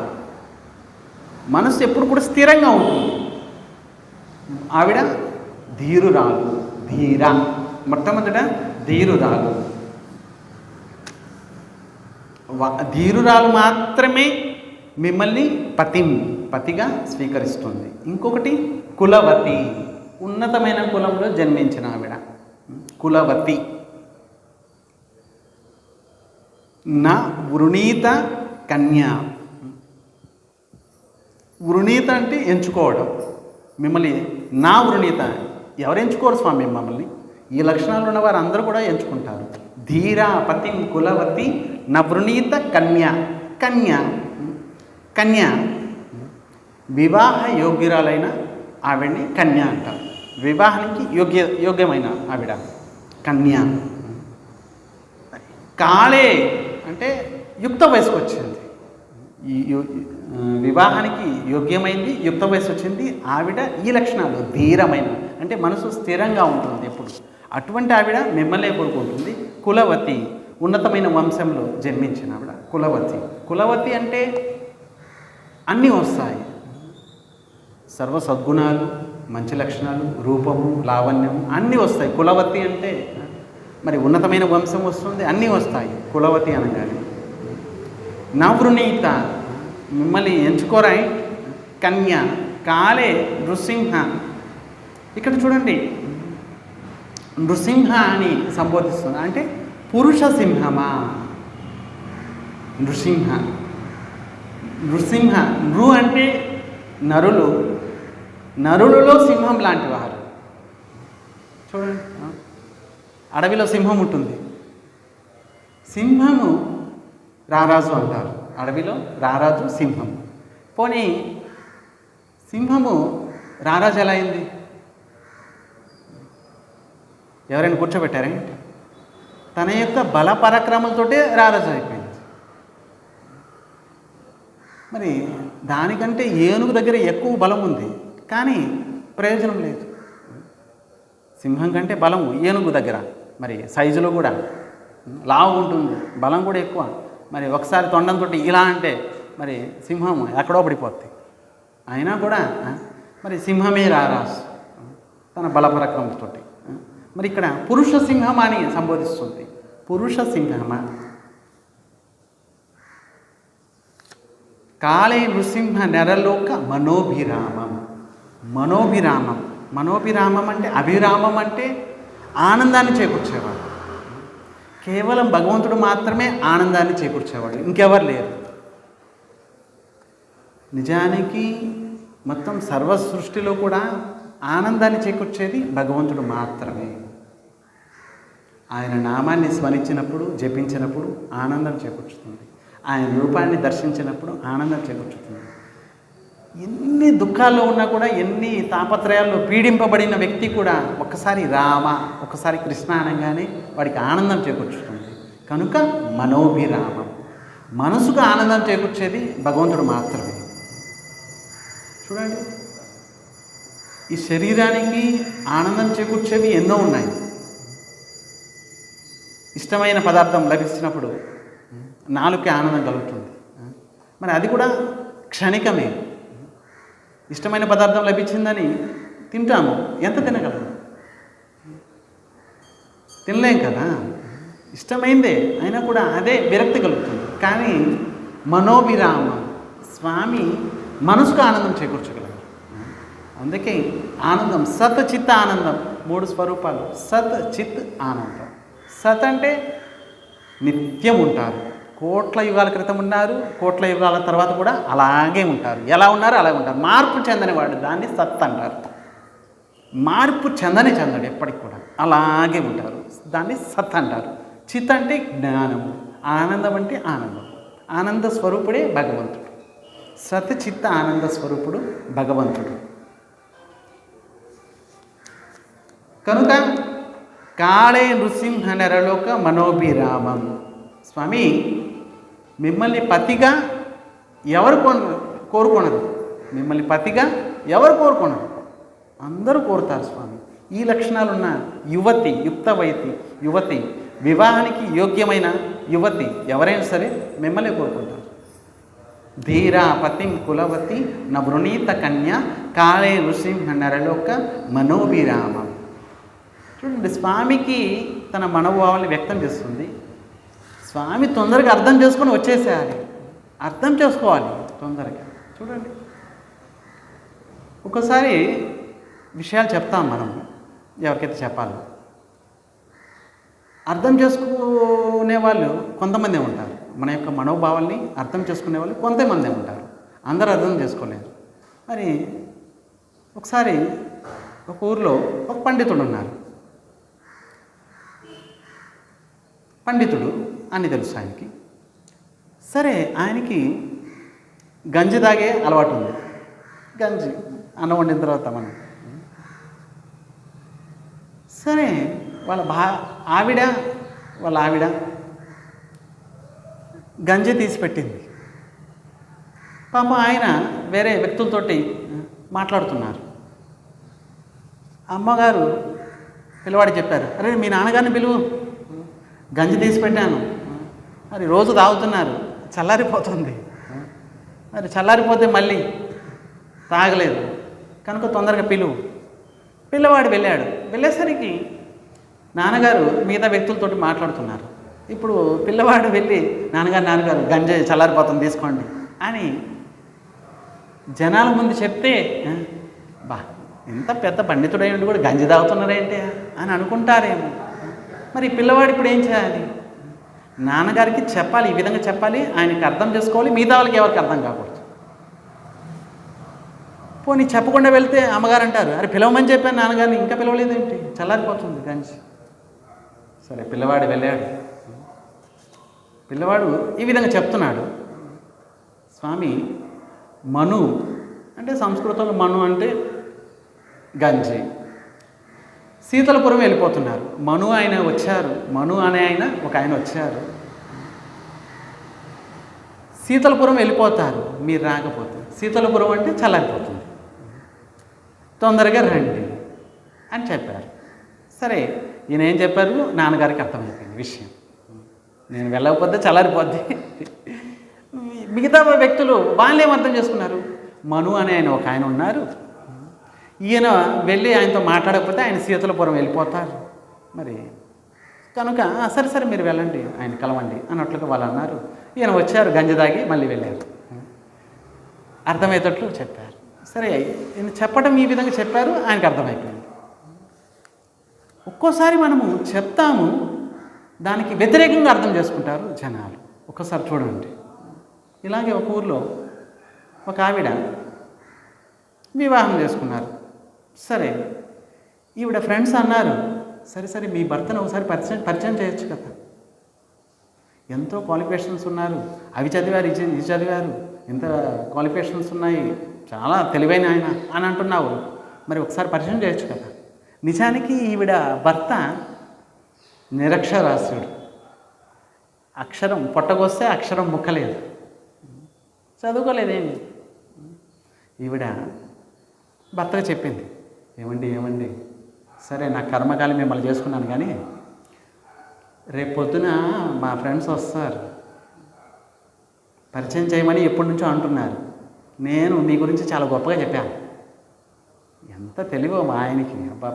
మనసు ఎప్పుడు కూడా స్థిరంగా ఉంటుంది. ఆవిడ ధీరురాలు, ధీర. మొట్టమొదట ధీరురాలు. ధీరురాలు మాత్రమే మిమ్మల్ని పతిగా స్వీకరిస్తుంది. ఇంకొకటి కులవతి, ఉన్నతమైన కులంలో జన్మించిన ఆవిడ కులవతి. నా వృణీత కన్య. వృణీత అంటే ఎంచుకోవడం. మిమ్మల్ని నా వృణీత, ఎవరు ఎంచుకోరు స్వామి మమ్మల్ని? ఈ లక్షణాలు ఉన్న వారు అందరూ కూడా ఎంచుకుంటారు. ధీర, పతి, కులవతి, నవృణీత కన్య. కన్య వివాహ యోగ్యురాలైన ఆవిడ్ని కన్య అంటారు. వివాహానికి యోగ్యమైన ఆవిడ కన్య. కాళే అంటే యుక్త వయసుకు వచ్చింది, వివాహానికి యోగ్యమైంది, యుక్త వయసు వచ్చింది ఆవిడ. ఈ లక్షణాలు ధీరమైన అంటే మనసు స్థిరంగా ఉంటుంది ఎప్పుడు. అటువంటి ఆవిడ మిమ్మల్ని కోరుకుంటుంది. కులవతి, ఉన్నతమైన వంశంలో జన్మించిన ఆవిడ కులవతి. కులవతి అంటే అన్నీ వస్తాయి, సర్వ సద్గుణాలు, మంచి లక్షణాలు, రూపము, లావణ్యం అన్నీ వస్తాయి. కులవతి అంటే మరి ఉన్నతమైన వంశం వస్తుంది, అన్నీ వస్తాయి కులవతి అనగానే. నవృణీత మిమ్మల్ని ఎంచుకోరాయి. కన్య కాలే నృసింహ. ఇక్కడ చూడండి, నృసింహ అని సంబోధిస్తుంది, అంటే పురుష సింహమా. నృసింహ. నృ అంటే నరులు, నరులలో సింహం లాంటి వారు. చూడండి, అడవిలో సింహం ఉంటుంది, సింహము రారాజు అంటారు. అడవిలో రారాజు సింహం. పోనీ సింహము రారాజు ఎలా అయింది? ఎవరైనా కూర్చోబెట్టారే? తన యొక్క బల పరాక్రమాలతోటే రారాజు అయిపోయింది. మరి దానికంటే ఏనుగు దగ్గర ఎక్కువ బలం ఉంది, కానీ ప్రయోజనం లేదు. సింహం కంటే బలము ఏనుగు దగ్గర, మరి సైజులో కూడా లావు ఉంటుంది, బలం కూడా ఎక్కువ. మరి ఒకసారి తొండంతో ఇలా అంటే మరి సింహం ఎక్కడో పడిపోద్ది. అయినా కూడా మరి సింహమే రారాజు తన బలపరాక్రమంతో. మరి ఇక్కడ పురుష సింహం అని సంబోధిస్తుంది. పురుష సింహమ. కాళే నృసింహ నెరలోక మనోభిరామం. మనోభిరామం, మనోభిరామం అంటే అభిరామం అంటే ఆనందాన్ని చేకూర్చేవాడు. కేవలం భగవంతుడు మాత్రమే ఆనందాన్ని చేకూర్చేవాడు, ఇంకెవరు లేరు. నిజానికి మొత్తం సర్వ సృష్టిలో కూడా ఆనందాన్ని చేకూర్చేది భగవంతుడు మాత్రమే. ఆయన నామాన్ని స్మరించినప్పుడు, జపించినప్పుడు ఆనందం చేకూర్చుతుంది. ఆయన రూపాన్ని దర్శించినప్పుడు ఆనందం చేకూర్చుతుంది. ఎన్ని దుఃఖాల్లో ఉన్నా కూడా, ఎన్ని తాపత్రయాల్లో పీడింపబడిన వ్యక్తి కూడా ఒక్కసారి రామ, ఒక్కసారి కృష్ణ అనగానే వాడికి ఆనందం చేకూర్చుతుంది. కనుక మనోభిరామం, మనసుకు ఆనందం చేకూర్చేది భగవంతుడు మాత్రమే. చూడండి, ఈ శరీరానికి ఆనందం చేకూర్చేవి ఎన్నో ఉన్నాయి. ఇష్టమైన పదార్థం లభించినప్పుడు నాలుగుకి ఆనందం కలుగుతుంది. మరి అది కూడా క్షణికమే. ఇష్టమైన పదార్థం లభించిందని తింటాము, ఎంత తినగలము? తినలేం కదా. ఇష్టమైందే అయినా కూడా అదే విరక్తి కలుగుతుంది. కానీ మనోవిరామం, స్వామి మనసుకు ఆనందం చేకూర్చగలరు. అందుకే ఆనందం, సత్ చిత్ ఆనందం, 3 స్వరూపాలు. సత్ చిత్ ఆనందం. సత్ అంటే నిత్యం ఉంటారు. కోట్ల యుగాల క్రితం ఉన్నారు, కోట్ల యుగాల తర్వాత కూడా అలాగే ఉంటారు. ఎలా ఉన్నారో అలాగే ఉంటారు. మార్పు చెందనివాడు దాన్ని సత్ అంటారు. మార్పు చెందడు ఎప్పటికి కూడా అలాగే ఉంటారు, దాన్ని సత్ అంటారు. చిత్ అంటే జ్ఞానము, ఆనందం అంటే ఆనందం. ఆనంద స్వరూపుడే భగవంతుడు. సత్ చిత్త ఆనంద స్వరూపుడు భగవంతుడు. కనుక కాళే నృసింహ నెరలోక మనోభిరామం. స్వామి, మిమ్మల్ని పతిగా ఎవరు కోరుకోనరు? మిమ్మల్ని పతిగా ఎవరు కోరుకోనరు? అందరూ కోరుతారు స్వామి. ఈ లక్షణాలున్న యువతి, యువతి, వివాహానికి యోగ్యమైన యువతి ఎవరైనా సరే మిమ్మల్ని కోరుకుంటారు. ధీరా పతిం కులవతి నవృణీత కన్య కాళే నృసింహ నెరలోక మనోభిరామం. చూడండి, స్వామికి తన మనోభావాన్ని వ్యక్తం చేస్తుంది. స్వామి తొందరగా అర్థం చేసుకొని వచ్చేసేయాలి, అర్థం చేసుకోవాలి తొందరగా. చూడండి, ఒకసారి విషయాలు చెప్తాం మనం, ఎవరికైతే చెప్పాలి. అర్థం చేసుకునే వాళ్ళు కొంతమంది ఉంటారు. మన యొక్క మనోభావాల్ని అర్థం చేసుకునే వాళ్ళు కొంతమంది ఉంటారు. అందరూ అర్థం చేసుకోలేరు. మరి ఒకసారి ఒక ఊరిలో ఒక పండితుడు ఉన్నారు. పండితుడు అని తెలుసు ఆయనకి. సరే, ఆయనకి గంజి తాగే అలవాటు ఉంది. గంజి అన్నం వండిన తర్వాత మనం. సరే, వాళ్ళ ఆవిడ గంజి తీసి పెట్టింది. పాపం ఆయన వేరే వ్యక్తులతోటి మాట్లాడుతున్నారు. అమ్మగారు పిల్లవాడు చెప్పారు, అరే మీ నాన్నగారిని పిలువు, గంజి తీసి పెట్టాను, మరి రోజు తాగుతున్నారు, చల్లారిపోతుంది, మరి చల్లారిపోతే మళ్ళీ తాగలేదు కనుక తొందరగా పిలువు. పిల్లవాడు వెళ్ళేసరికి నాన్నగారు మిగతా వ్యక్తులతోటి మాట్లాడుతున్నారు. ఇప్పుడు పిల్లవాడు వెళ్ళి నాన్నగారు గంజి చల్లారిపోతుంది తీసుకోండి అని జనాల ముందు చెప్తే, బా ఎంత పెద్ద పండితుడై ఉండి కూడా గంజి తాగుతున్నారేంటి అని అనుకుంటారేమో. మరి పిల్లవాడు ఇప్పుడు ఏం చేయాలి? నాన్నగారికి చెప్పాలి, ఈ విధంగా చెప్పాలి, ఆయనకి అర్థం చేసుకోవాలి, మిగతా వాళ్ళకి ఎవరికి అర్థం కాకూడదు. పోనీ చెప్పకుండా వెళ్తే అమ్మగారు అంటారు, అరే పిలవమని చెప్పాను నాన్నగారిని, ఇంకా పిలవలేదేంటి, చల్లారిపోతుంది గంజి. సరే, పిల్లవాడు వెళ్ళాడు. పిల్లవాడు ఈ విధంగా చెప్తున్నాడు. స్వామి, మను అంటే సంస్కృతంలో మను అంటే గంజి. శీతలపురం వెళ్ళిపోతున్నారు. మను అనే ఒక ఆయన వచ్చారు. శీతలపురం వెళ్ళిపోతారు మీరు రాకపోతే. శీతలపురం అంటే చల్లారిపోతుంది, తొందరగా రండి అని చెప్పారు. సరే, ఈయన ఏం చెప్పారు? నాన్నగారికి అర్థమైపోయింది విషయం, నేను వెళ్ళకపోతే చల్లారిపోద్ది. మిగతా వ్యక్తులు వాళ్ళు ఏం అర్థం చేసుకున్నారు? మను అనే ఒక ఆయన ఉన్నారు, ఈయన వెళ్ళి ఆయనతో మాట్లాడకపోతే ఆయన శీతలపురం వెళ్ళిపోతారు. మరి కనుక సరే మీరు వెళ్ళండి, ఆయన కలవండి అన్నట్లుగా వాళ్ళు అన్నారు. ఈయన వచ్చారు, గంజి తాగి మళ్ళీ వెళ్ళారు. అర్థమయ్యేటట్లు చెప్పారు. సరే, ఈయన చెప్పడం ఈ విధంగా చెప్పారు, ఆయనకు అర్థమైపోయింది. ఒక్కోసారి మనము చెప్తాము, దానికి వ్యతిరేకంగా అర్థం చేసుకుంటారు జనాలు. ఒక్కసారి చూడండి. ఇలాగే ఒక ఊర్లో ఒక ఆవిడ వివాహం చేసుకున్నారు. సరే, ఈవిడ ఫ్రెండ్స్ అన్నారు, సరే మీ భర్తను ఒకసారి పరిచయం చేయొచ్చు కదా, ఎంతో క్వాలిఫికేషన్స్ ఉన్నారు, అవి చదివారు ఇది చదివారు, ఇంత క్వాలిఫికేషన్స్ ఉన్నాయి, చాలా తెలివైన ఆయన అని అంటున్నావు, మరి ఒకసారి పరిచయం చేయొచ్చు కదా. నిజానికి ఈవిడ భర్త నిరక్షరాస్యుడు, అక్షరం పొట్టకొస్తే అక్షరం ముక్కలేదు, చదువుకోలేదేమి. ఈవిడ భర్తగా చెప్పింది, ఏమండి సరే, నా కర్మకాలి మిమ్మల్ని చేసుకున్నాను, కానీ రేపు పొద్దున మా ఫ్రెండ్స్ వస్తారు, పరిచయం చేయమని ఎప్పటి నుంచో అంటున్నారు, నేను మీ గురించి చాలా గొప్పగా చెప్పాను. ఎంత తెలివో మా ఆయనకి, అబ్బా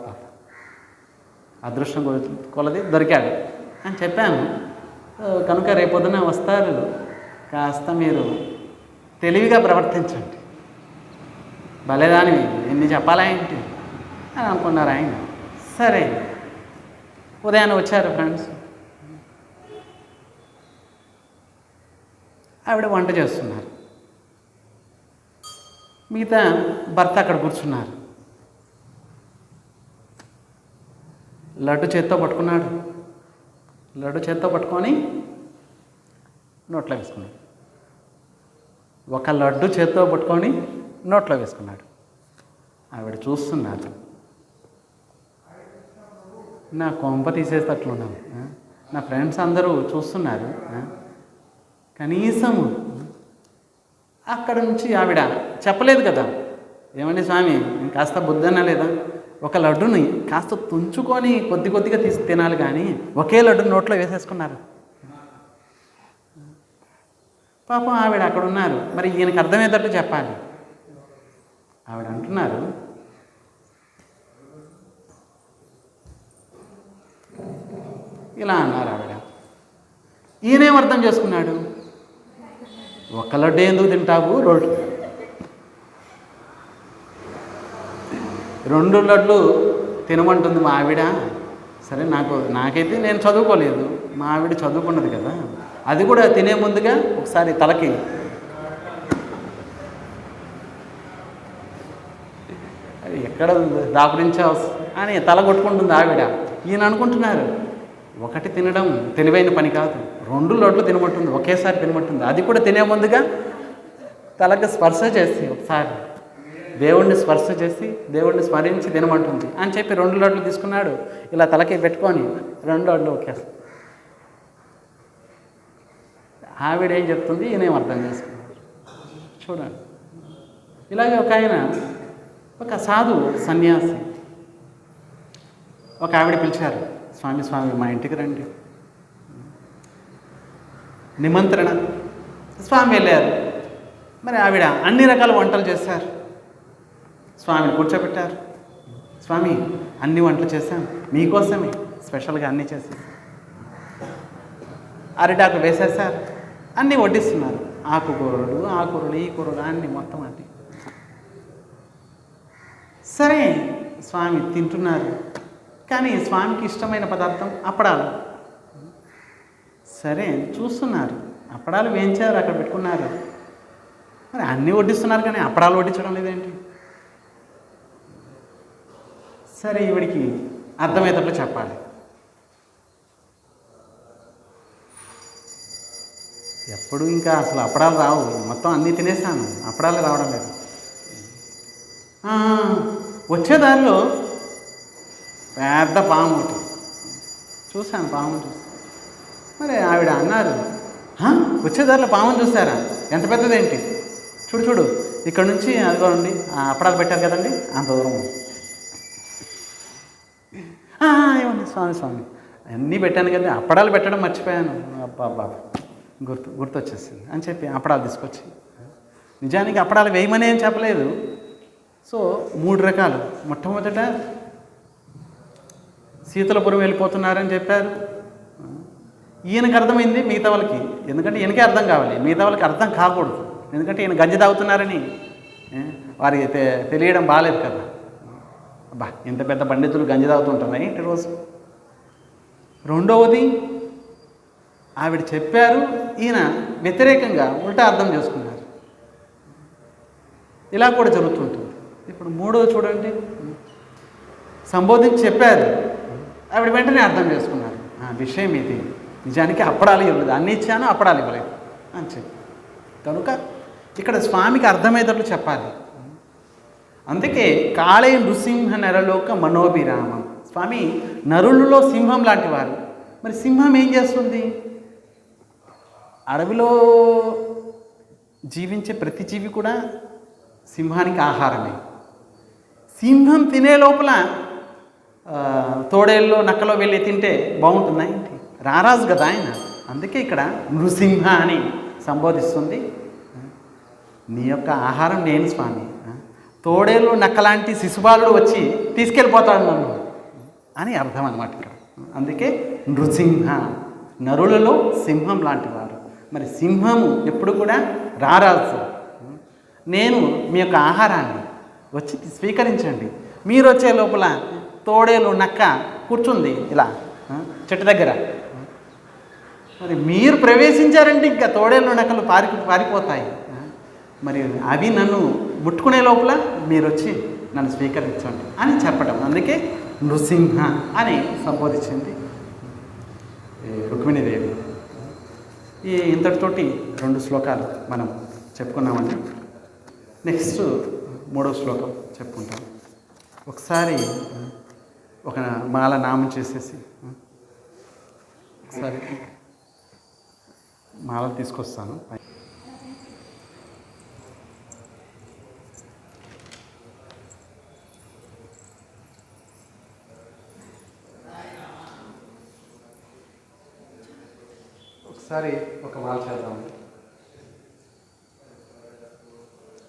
అదృష్టం కొలది దొరికాడు అని చెప్పాను. కనుక రేపొద్దున వస్తారు, కాస్త మీరు తెలివిగా ప్రవర్తించండి. భలేదానివి, ఎన్ని చెప్పాలా ఏంటి అని అనుకున్నారు ఆయన. సరే, ఉదయాన్నే వచ్చారు ఫ్రెండ్స్. ఆవిడ వంట చేస్తున్నారు, మిగతా భర్త అక్కడ కూర్చున్నారు. లడ్డు చేత్తో పట్టుకున్నాడు, లడ్డు చేత్తో పట్టుకొని నోట్లో వేసుకున్నాడు. ఒక లడ్డు చేత్తో పట్టుకొని నోట్లో వేసుకున్నాడు. ఆవిడ చూస్తున్నారు, నా కొంప తీసేస్తట్లున్నాను, నా ఫ్రెండ్స్ అందరూ చూస్తున్నారు. కనీసం అక్కడ నుంచి ఆవిడ చెప్పలేదు కదా, ఏమండి స్వామి కాస్త బుద్ధన్నా లేదా, ఒక లడ్డుని కాస్త తుంచుకొని కొద్దిగా తీసి తినాలి, కానీ ఒకే లడ్డు నోట్లో వేసేసుకున్నారు. పాపం ఆవిడ అక్కడ ఉన్నారు, మరి ఈయనకు అర్థమయ్యేటట్టు చెప్పాలి. ఆవిడ అంటున్నారు, ఇలా అన్నారు ఆవిడ. ఈయనేం అర్థం చేసుకున్నాడు, ఒక లడ్డు ఎందుకు తింటావు, రెండు లడ్లు తినమంటుంది మా ఆవిడ. సరే, నాకైతే నేను చదువుకోలేదు, మా ఆవిడ చదువుకున్నది కదా, అది కూడా తినే ముందుగా ఒకసారి తలకి అది ఎక్కడ దాపురించా అని తల కొట్టుకుంటుంది ఆవిడ. ఈయన అనుకుంటున్నారు, ఒకటి తినడం తెలివైన పని కాదు, రెండు లడ్లు తినమంటుంది, ఒకేసారి తినమంటుంది, అది కూడా తినే ముందుగా తలకి స్పర్శ చేసి ఒకసారి దేవుణ్ణి స్పర్శ చేసి దేవుణ్ణి స్మరించి తినమంటుంది అని చెప్పి రెండు లడ్లు తీసుకున్నాడు. ఇలా తలకి పెట్టుకొని రెండు లడ్లు ఒకేసారి. ఆవిడ ఏం చెప్తుంది, ఈయనేం అర్థం చేసుకున్నాడు. చూడండి, ఇలాగే ఒక ఆయన, ఒక సాధు సన్యాసి, ఒక ఆవిడ పిలిచారు, స్వామి మా ఇంటికి రండి, నిమంత్రణ. స్వామి వెళ్ళారు. మరి ఆవిడ అన్ని రకాల వంటలు చేశారు, స్వామిని కూర్చోబెట్టారు. స్వామి అన్ని వంటలు చేశాం, మీకోసమే స్పెషల్గా అన్నీ చేసేసారు. అరిటాకు వేసేసారు, అన్నీ వడ్డిస్తున్నారు, ఆకుకూరలు ఈ కూరలు అన్నీ మొత్తం అన్నీ. సరే, స్వామి తింటున్నారు, కానీ స్వామికి ఇష్టమైన పదార్థం అప్పడాలు. సరే చూస్తున్నారు, అప్పడాలు వేయించారు, అక్కడ పెట్టుకున్నారు. మరి అన్నీ వడ్డిస్తున్నారు కానీ అప్పడాలు వడ్డించడం లేదేంటి? సరే, ఈవిడికి అర్థమయ్యేటట్లు చెప్పాలి. ఎప్పుడు ఇంకా అసలు అప్పడాలు రావు, మొత్తం అన్నీ తినేసాను, అప్పడాలు రావడం లేదు. వచ్చే దారిలో పెద్ద పాము ఒకటి చూశాను, పాము చూసాను. మరి ఆవిడ అన్నారు, వచ్చే దారిలో పాముని చూసారా, ఎంత పెద్దదేంటి, చూడు ఇక్కడ నుంచి అదిగోండి అప్పడాలు పెట్టారు కదండి, అంత దూరం. ఏమండి స్వామి అన్నీ పెట్టాను కదా, అప్పడాలు పెట్టడం మర్చిపోయాను, అబ్బా గుర్తొచ్చేసింది అని చెప్పి అప్పడాలు తీసుకొచ్చి, నిజానికి అప్పడాలు వేయమని ఏం చెప్పలేదు. సో 3 రకాలు. మొట్టమొదట శీతలపురం వెళ్ళిపోతున్నారని చెప్పారు. ఈయనకు అర్థమైంది, మిగతా వాళ్ళకి, ఎందుకంటే ఈయనకే అర్థం కావాలి, మిగతా వాళ్ళకి అర్థం కాకూడదు. ఎందుకంటే ఈయన గంజి తాగుతున్నారని వారికి తెలియడం బాగాలేదు కదా. అబ్బా, ఇంత పెద్ద పండితులు గంజి తాగుతుంటున్నాయి ఇంటి రోజు. రెండవది, ఆవిడ చెప్పారు, ఈయన వ్యతిరేకంగా ఉల్టా అర్థం చేసుకున్నారు. ఇలా కూడా జరుగుతుంటుంది. ఇప్పుడు మూడోది చూడండి, సంబోధించి చెప్పారు, ఆవిడ వెంటనే అర్థం చేసుకున్నారు, విషయం ఇది, నిజానికి అప్పడాలు ఇవ్వలేదు, అన్నీ ఇచ్చాను అప్పడాలు ఇవ్వలేదు అని చెప్పి. కనుక ఇక్కడ స్వామికి అర్థమయ్యేటట్లు చెప్పాలి. అందుకే కాళే నృసింహ నరలోక మనోభిరామం. స్వామి నరులలో సింహం లాంటి వారు. మరి సింహం ఏం చేస్తుంది? అడవిలో జీవించే ప్రతి జీవి కూడా సింహానికి ఆహారమే. సింహం తినే లోపల తోడేల్లో నక్కలో వెళ్ళి తింటే బాగుంటుందా ఏంటి? రారాజు కదా ఆయన. అందుకే ఇక్కడ నృసింహ అని సంబోధిస్తుంది. నీ యొక్క ఆహారం నేను స్వామి, తోడేళ్ళు నక్కలాంటి శిశుబాలుడు వచ్చి తీసుకెళ్ళిపోతాడు నన్ను అని అర్థం అన్నమాట ఇక్కడ. అందుకే నృసింహ, నరులలో సింహం లాంటి వారు. మరి సింహము ఎప్పుడు కూడా రారాజు. నేను మీ యొక్క ఆహారాన్ని వచ్చి స్వీకరించండి. మీరు వచ్చే లోపల తోడేలు నక్క కూర్చుంది ఇలా చెట్టు దగ్గర. మరి మీరు ప్రవేశించారంటే ఇంకా తోడేలు నక్కలు పారిపోతాయి. మరి అవి నన్ను ముట్టుకునే లోపల మీరు వచ్చి నన్ను స్వీకరించండి అని చెప్పడం. అందుకే నృసింహ అని సంబోధించింది రుక్మిణీదేవి. ఇంతటితోటి 2 శ్లోకాలు మనం చెప్పుకున్నామండి. నెక్స్ట్ 3వ శ్లోకం చెప్పుకుంటాం. ఒకసారి ఒక మాల నామం చేసేసి ఒకసారి మాల తీసుకొస్తాను. ఒకసారి ఒక మాల చేద్దాము.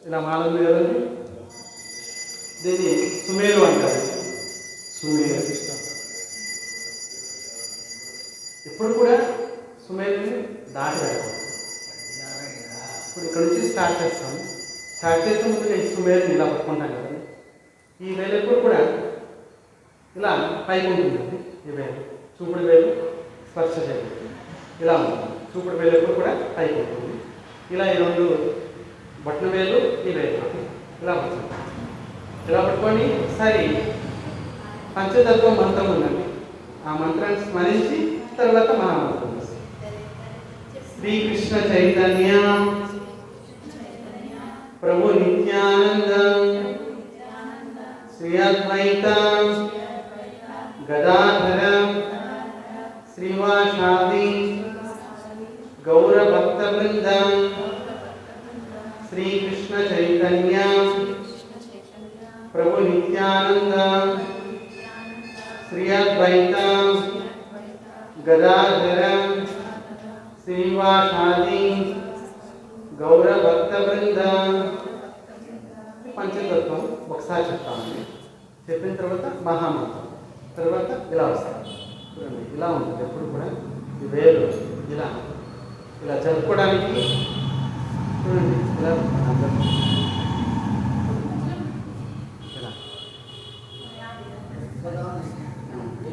ఇలా మాల ఉంది కదండి, దీన్ని సుమేరు అంటారు. సుమేరు ఎప్పుడు కూడా సుమేరుని దాటి రాకూడదు. ఇప్పుడు ఇక్కడ నుంచి స్టార్ట్ చేస్తాము. స్టార్ట్ చేసే ముందుగా ఈ సుమేరుని ఇలా పట్టుకుంటాం కదండి. ఈ వేలు ఎప్పుడు కూడా ఇలా పైకి ఉంటుందండి. ఈ వేలు చూపుడు వేలు స్పర్శ చేయబడుతుంది. ఇలా ఉంటుంది. చూపుడు వేలు ఎప్పుడు కూడా పైకి ఉంటుంది. ఇలా ఈ 2 బొట్టన వేలు ఈ వేలు ఇలా పడుతుంది. ఇలా పట్టుకొని ఒకసారి పంచతత్వం మంత్రం ఉందండి. ఆ మంత్రాన్ని స్మరించి తర్వాత మహామంత్రం శ్రీకృష్ణ చైతన్య ప్రభు నిత్యానంద శ్రీ అద్వైత గదాధర శ్రీవాసాది గౌర భక్త బృంద శ్రీకృష్ణ చైతన్య ప్రభు నిత్యానంద శ్రీ అద్వైత గదాధర శ్రీవాసాది గౌర భక్త బృంద. పంచతత్వం ఒకసారి చెప్తామండి. చెప్పిన తర్వాత మహామంత్రం, తర్వాత ఇలా వస్తాం. చూడండి, ఇలా ఉంటుంది. ఎప్పుడు కూడా ఈ వేలు ఇలా ఇలా జరుపుకోవడానికి చూడండి, ఇలా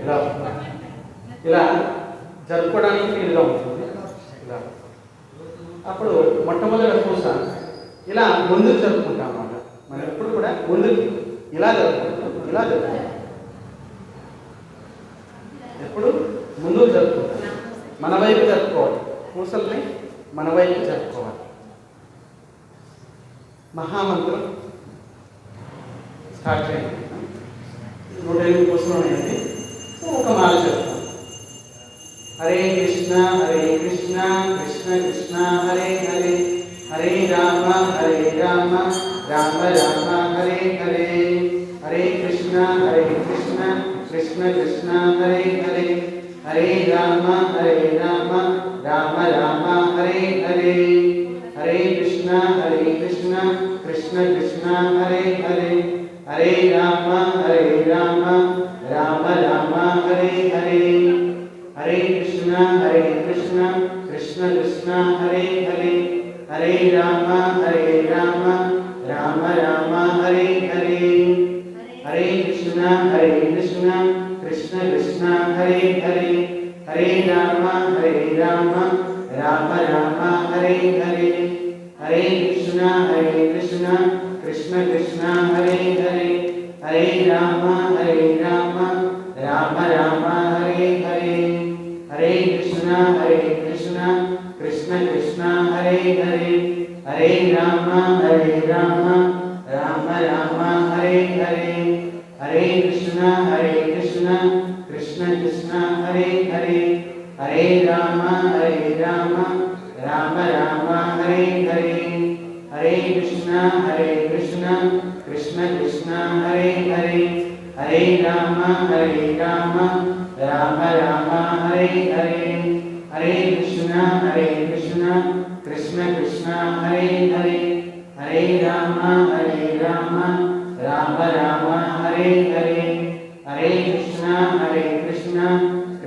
ఇలా ఇలా జరుపుకోవడానికి వీలుగా ఉంటుంది. ఇలా అప్పుడు మొట్టమొదటి పూస ఇలా ముందుకు జరుపుకుంటాం అన్నమాట. మనం ఎప్పుడు కూడా ముందుకు ఇలా జరుపుకుంటాం, ఇలా జరుపుకుంటాం. ఎప్పుడు ముందుకు జరుపుకుంటాం, మన వైపు జరుపుకోవాలి. పూసల్ని మన వైపు జరుపుకోవాలి. మహామంత్రం స్టార్ట్ చేయండి. 108 పూసలు ఉన్నాయండి. ఒక మాల చేస్తాం. హరే కృష్ణ కృష్ణ కృష్ణ హరే హరే, హరే రామ రామ రామ హరే హరే, హరే కృష్ణ కృష్ణ కృష్ణ హరే హరే, హరే రామ రామ రామ హరే హరే, హరే కృష్ణ కృష్ణ కృష్ణ హరే హరే, హరే రామ రామ రామ హరే హరే, హరే కృష్ణ కృష్ణ కృష్ణ హరే హరే, हरे राम राम राम हरे हरे, हरे कृष्ण कृष्ण कृष्ण हरे हरे, हरे राम राम राम हरे हरे, हरे कृष्ण कृष्ण कृष्ण हरे हरे, हरे राम राम राम हरे हरे, हरे कृष्ण कृष्ण कृष्ण हरे हरे, हरे राम राम राम हरे हरे, हरे कृष्ण कृष्ण कृष्ण हरे हरे, हरे राम राम राम हरे हरे, हरे कृष्ण कृष्ण कृष्ण हरे हरे, हरे राम राम राम हरे हरे, हरे कृष्ण कृष्ण कृष्ण हरे हरे, हरे राम राम राम हरे हरे, हरे कृष्ण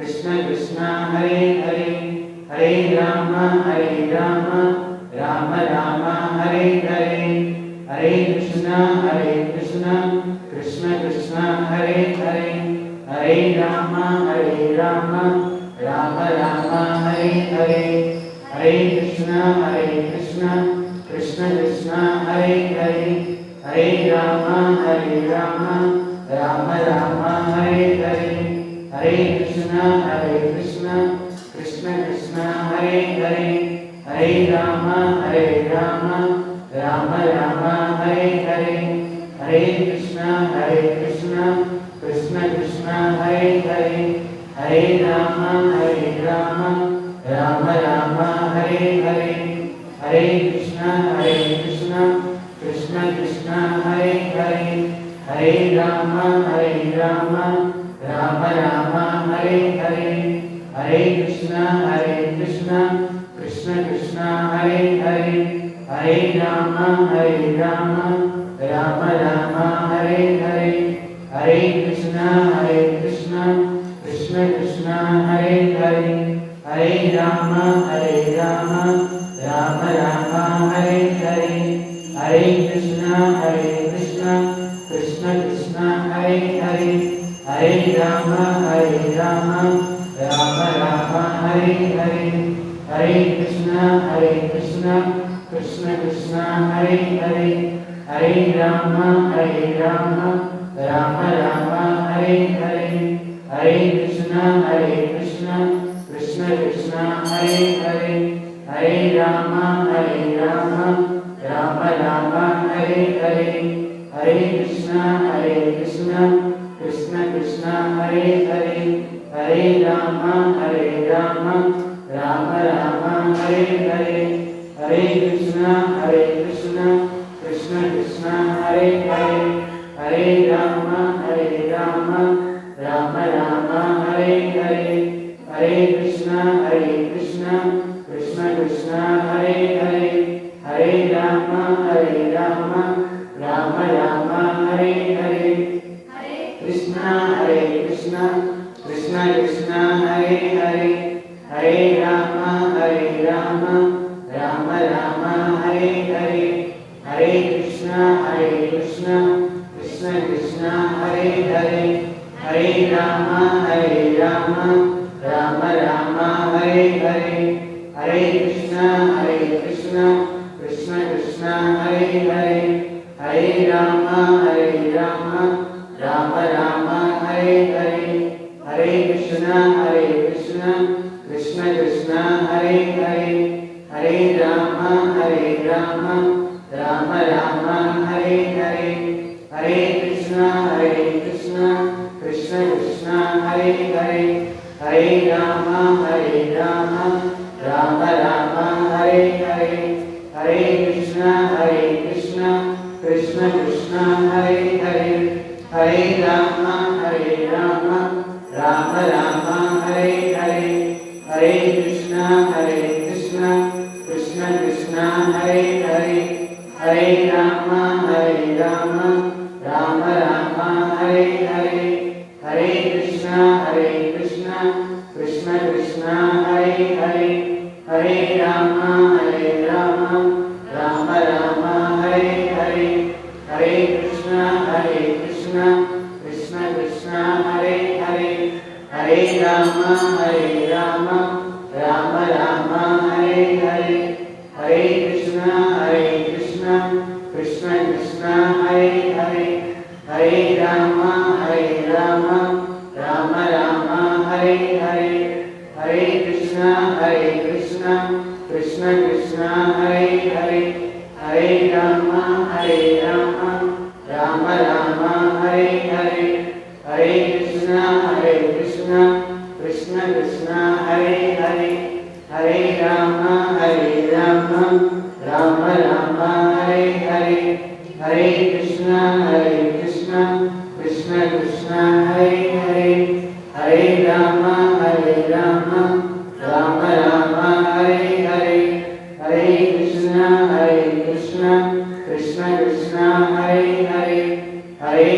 कृष्ण कृष्ण हरे हरे, हरे राम राम राम हरे हरे, हरे कृष्ण कृष्ण कृष्ण हरे हरे, हरे राम राम हरे हरे, हरे कृष्ण कृष्ण कृष्ण हरे हरे, हरे राम राम हरे हरे, हरे कृष्ण कृष्ण कृष्ण हरे हरे, हरे राम राम हरे हरे, हरे कृष्ण कृष्ण कृष्ण हरे हरे, हरे राम राम हरे हरे, हरे कृष्ण कृष्ण कृष्ण हरे हरे, हरे राम राम हरे हरे, हरे कृष्ण कृष्ण कृष्ण हरे हरे, हरे राम राम हरे हरे, हरे कृष्ण कृष्ण कृष्ण हरे हरे, हरे राम राम हरे हरे, हरे कृष्ण कृष्ण कृष्ण हरे हरे, हरे राम राम हरे हरे, हरे कृष्ण कृष्ण कृष्ण हरे हरे, हरे राम राम हरे हरे, हरे कृष्ण कृष्ण कृष्ण हरे हरे, हरे राम राम हरे हरे, हरे कृष्ण कृष्ण कृष्ण हरे हरे, हरे राम राम हरे हरे, हरे कृष्ण कृष्ण कृष्ण हरे हरे, हरे राम राम हरे हरे, हरे कृष्ण कृष्ण कृष्ण हरे हरे, हरे राम राम हरे हरे, कृष्ण कृष्ण कृष्ण हरे हरे, हरे राम राम हरे हरे, हरे कृष्ण कृष्ण कृष्ण हरे हरे, हरे राम राम हरे हरे, हरे कृष्ण कृष्ण कृष्ण हरे हरे, हरे राम राम हरे हरे, हरे कृष्ण कृष्ण कृष्ण हरे हरे, हरे राम राम हरे हरे, हरे कृष्ण कृष्ण कृष्ण हरे हरे, हरे राम राम हरे हरे, हरे कृष्ण कृष्ण कृष्ण हरे हरे, हरे राम राम हरे हरे, हरे कृष्ण कृष्ण कृष्ण हरे हरे, हरे राम राम हरे हरे, हरे कृष्ण कृष्ण कृष्ण हरे हरे, हरे Ram Rama, Rama Rama, Hare Hare, Hare Krishna, Krishna Krishna, Hare Hare, Hare Rama, Rama Rama, Hare Hare, Hare Krishna, Krishna Krishna, Hare Hare, Hare Rama, Rama Rama, Hare Hare, Hare Krishna, Krishna Krishna, Hare Hare, Hare Rama, Rama Rama, Hare Hare, Hare Krishna, Krishna Krishna, Hare Hare, Hare Rama, Rama Rama, Hare Hare, Hare Krishna, Krishna Krishna, Hare Hare, Hare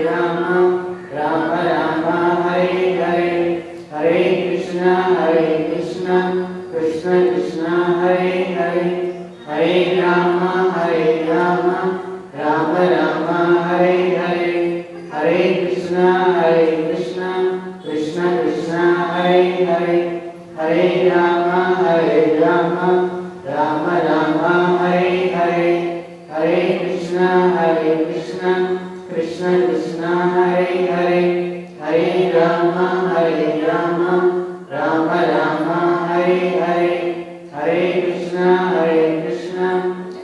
Rama, Rama Rama, Hare Hare, Hare Krishna, Krishna Krishna, Hare Hare, Hare Rama, Rama Rama, Hare Hare, Hare Krishna, Krishna Krishna, Hare Hare, Hare Rama, Rama Rama, Hare Hare, Hare Krishna, Krishna Krishna, Hare Hare, Hare Rama, Rama Rama, Hare Hare, Hare Krishna, Krishna Krishna, Hare Hare, Hare Rama, Rama Rama, Hare Hare, Hare Krishna,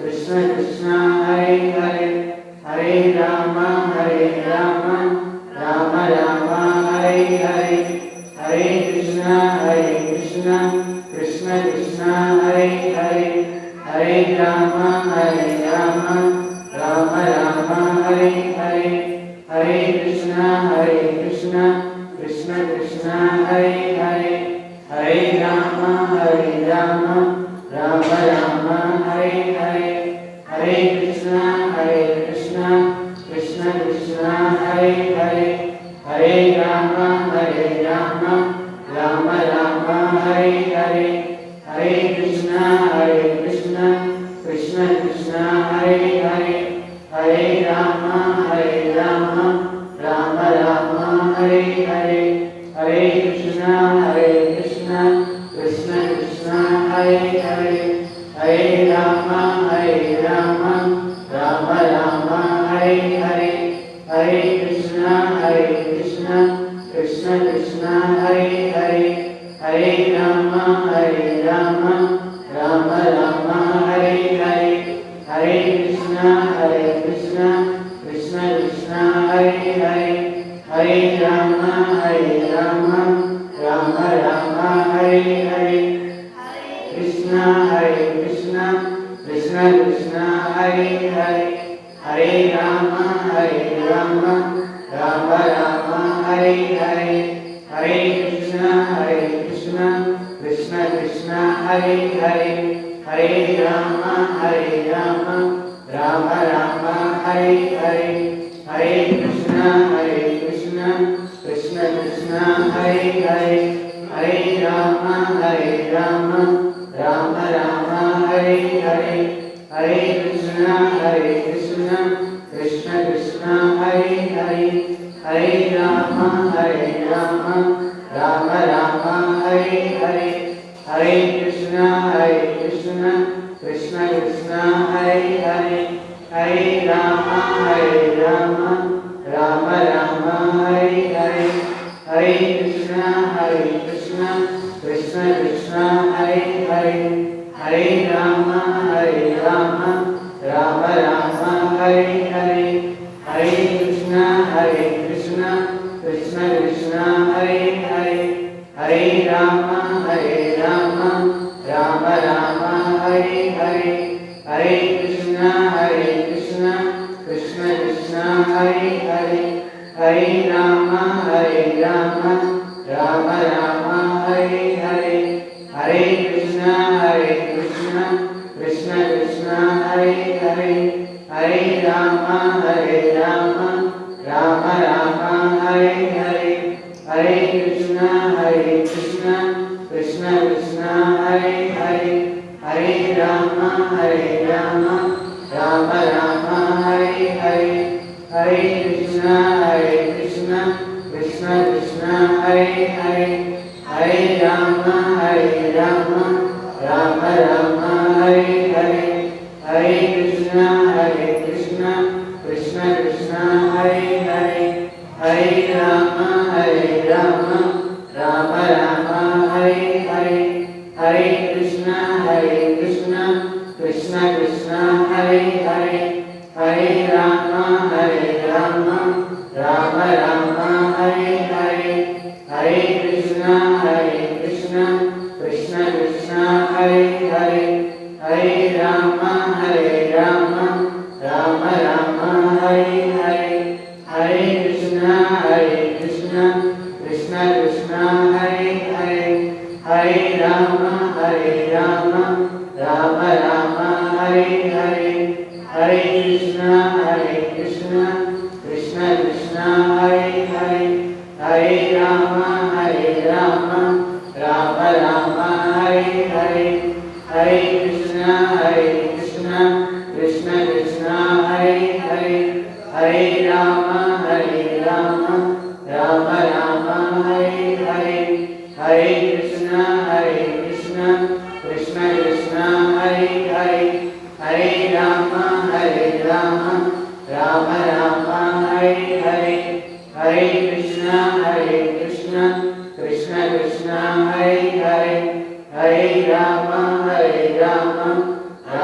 Krishna Krishna, Hare Hare, Hare Rama, Rama Rama, Hare Hare, Hare Krishna, Krishna Krishna, Hare Hare, Hare Rama, Rama Rama, Hare Hare, Hare Krishna, Krishna Krishna, Hare Hare, Hare Rama, Rama Rama, Hare Hare, Hare Krishna, Krishna Krishna, Hare Hare, Hare Rama, Rama Rama, Hare Hare, Hare Krishna, Krishna Krishna, Hare Hare, Hare Rama, Rama Rama, Hare Hare, Hare Krishna, Krishna Krishna, Hare Hare, Hare Rama, Rama Rama, Hare Hare, Hare Krishna, Krishna Krishna, Hare Hare, Hare Rama, Rama Rama, Hare Hare, Krishna Krishna Krishna, Hare Hare, Hare Rama, Rama Rama, Hare Hare, Hare Krishna, Krishna Krishna, Hare Hare, Hare Rama, Rama Rama, Hare Hare, Hare Krishna, Krishna Krishna, Hare Hare, Hare Rama, Rama Rama, Hare Hare, Hare Krishna, Krishna Krishna, Hare Hare, Hare Rama, Rama Rama, Hare Hare, Hare Krishna, Krishna Krishna, Hare Hare, Hare Rama, Rama Rama, Hare Hare, Hare Krishna, Krishna Krishna, Hare Hare, Hare Rama, Rama Rama, Hare Hare, Hare Krishna, Krishna Krishna, Hare Hare, Hare Rama, Rama Rama, Hare Hare, Hare Krishna, Krishna Krishna, Hare Hare, Hare Rama, Rama Rama, Hare Hare, Hare Krishna, Krishna Krishna, Hare Hare, Hare Rama, Rama Rama, Hare Hare, Hare Krishna, Krishna Krishna, Hare Hare, Hare Rama, Rama Rama, Hare Hare, Hare Krishna, Krishna Krishna Hare Hare Hare Ram Ram Ram Hare Hare Hare Krishna Krishna Krishna Hare Hare Hare Ram Ram Ram Hare Hare Hare Krishna Krishna Krishna Hare Hare Hare Ram Ram Ram Hare Hare Hare Krishna Krishna Krishna Hare Hare Hare Ram Ram Ram Hare Hare Hare Krishna Krishna Krishna Hare Hare Hare Ram Ram Ram Hare Hare Hare Krishna Krishna Krishna Hare Hare Hare Ram Ram Hare Hare Hare Krishna Krishna Krishna Hare Hare Hare Ram Ram Hare Hare Hare Krishna Krishna Krishna Hare Hare Hare Ram Ram Hare Hare Hare Krishna Krishna Krishna Hare Hare Hare Ram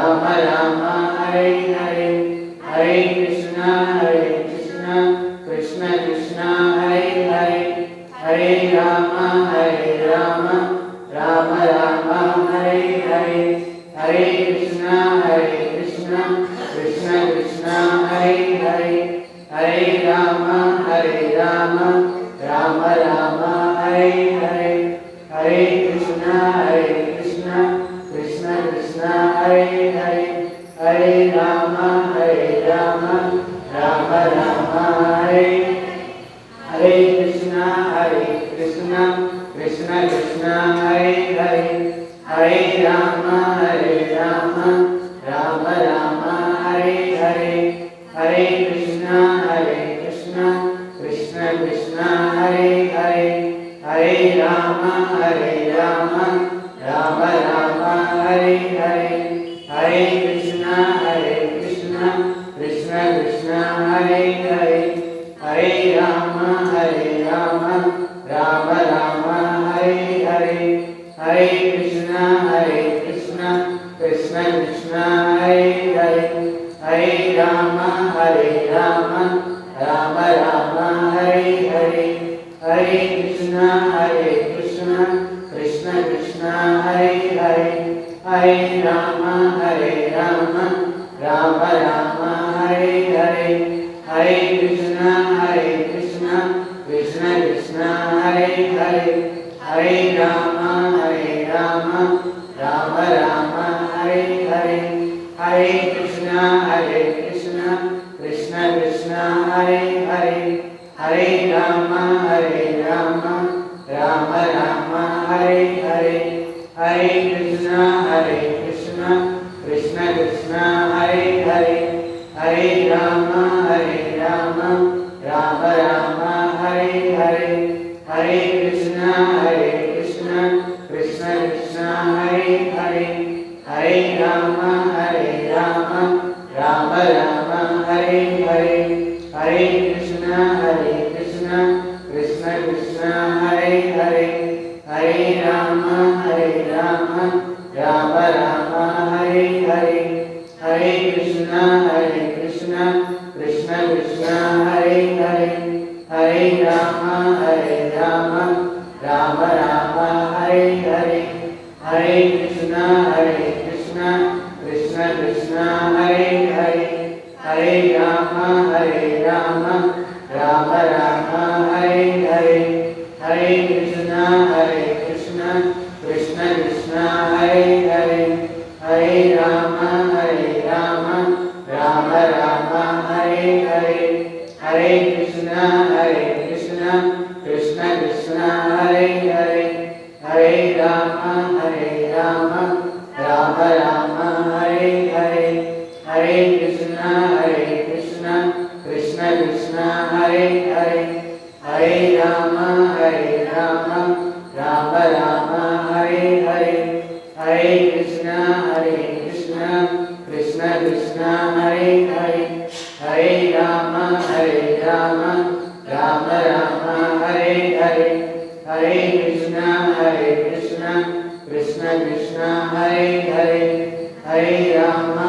Ram Hare Hare Hare Krishna Krishna Krishna Hare Hare Hare Ram Ram Hare Hare Hare Krishna Krishna Krishna Hare Hare Hare Ram Ram Hare Hare Hare Krishna Krishna Krishna Hare Hare Hare Ram Ram Hare Hare Krishna Krishna Krishna Hare Hare Hare Ram Ram Hare Hare Hare Krishna Krishna Krishna Hare Hare Hare Ram Ram Hare Hare Hare Krishna Krishna Krishna Hare Hare Hare Ram Ram Hare Hare Hare Krishna Krishna Krishna Hare Hare Hare Ram Ram Hare Hare Hare Krishna Krishna Krishna Hare Hare Hare Ram Ram Hare Hare Hare Krishna Krishna Krishna Hare Hare Hare Ram Ram Hare Hare Hare Krishna Krishna Krishna Hare Hare Hare Ram Ram Hare Hare Hare Krishna Krishna Krishna Hare Hare Hare Ram Ram Hare Hare Hare Krishna Krishna Krishna Hare Hare Hare Ram Ram Hare Hare Hare Krishna Krishna Krishna Hare Hare Hare Ram Ram Hare Hare Hare Krishna Krishna Krishna Hare Hare Hare Ram Ram Hare Hare Hare Krishna Krishna Krishna Hare Hare Hare Ram Ram Hare Hare Hare Krishna Krishna Krishna Hare Hare Hare Ram Ram Hare Hare Hare Krishna Krishna Krishna Hare Hare Hare Ram Ram Hare Hare Hare Krishna Krishna Krishna Hare Hare Hare Ram Hare Krishna, Krishna Krishna, Hare Hare, Hare Rama, Rama Rama, Hare Hare, Hare Krishna, Krishna Krishna, Hare Hare, Hare Rama,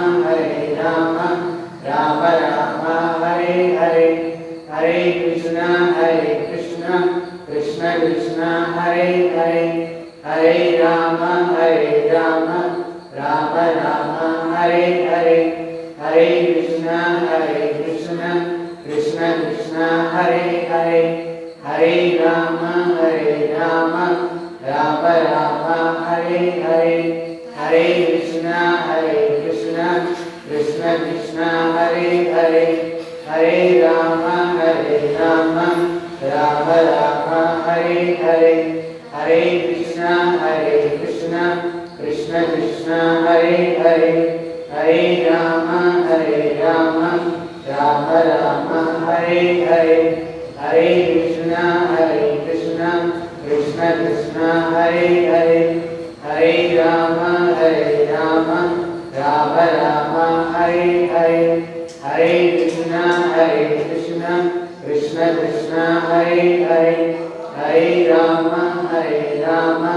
Rama Rama, Hare Hare, Hare Krishna, Krishna Krishna, Hare Hare, Hare Rama, Rama Rama, Hare Hare, Hare Krishna, Krishna Krishna, Hare Hare, Hare Rama, Rama Rama, Hare Hare, Hare Krishna, Krishna Krishna, Hare Hare, Hare Rama, Rama Rama, Hare Hare, Hare Krishna, Krishna Krishna, Hare Hare, Hare Rama, Rama Rama, Hare Hare, Hare Krishna, Krishna Krishna, Hare Hare, Hare Rama, Rama Rama, Hare Hare, Hare Krishna, Krishna Krishna, Hare Hare, Hare Rama,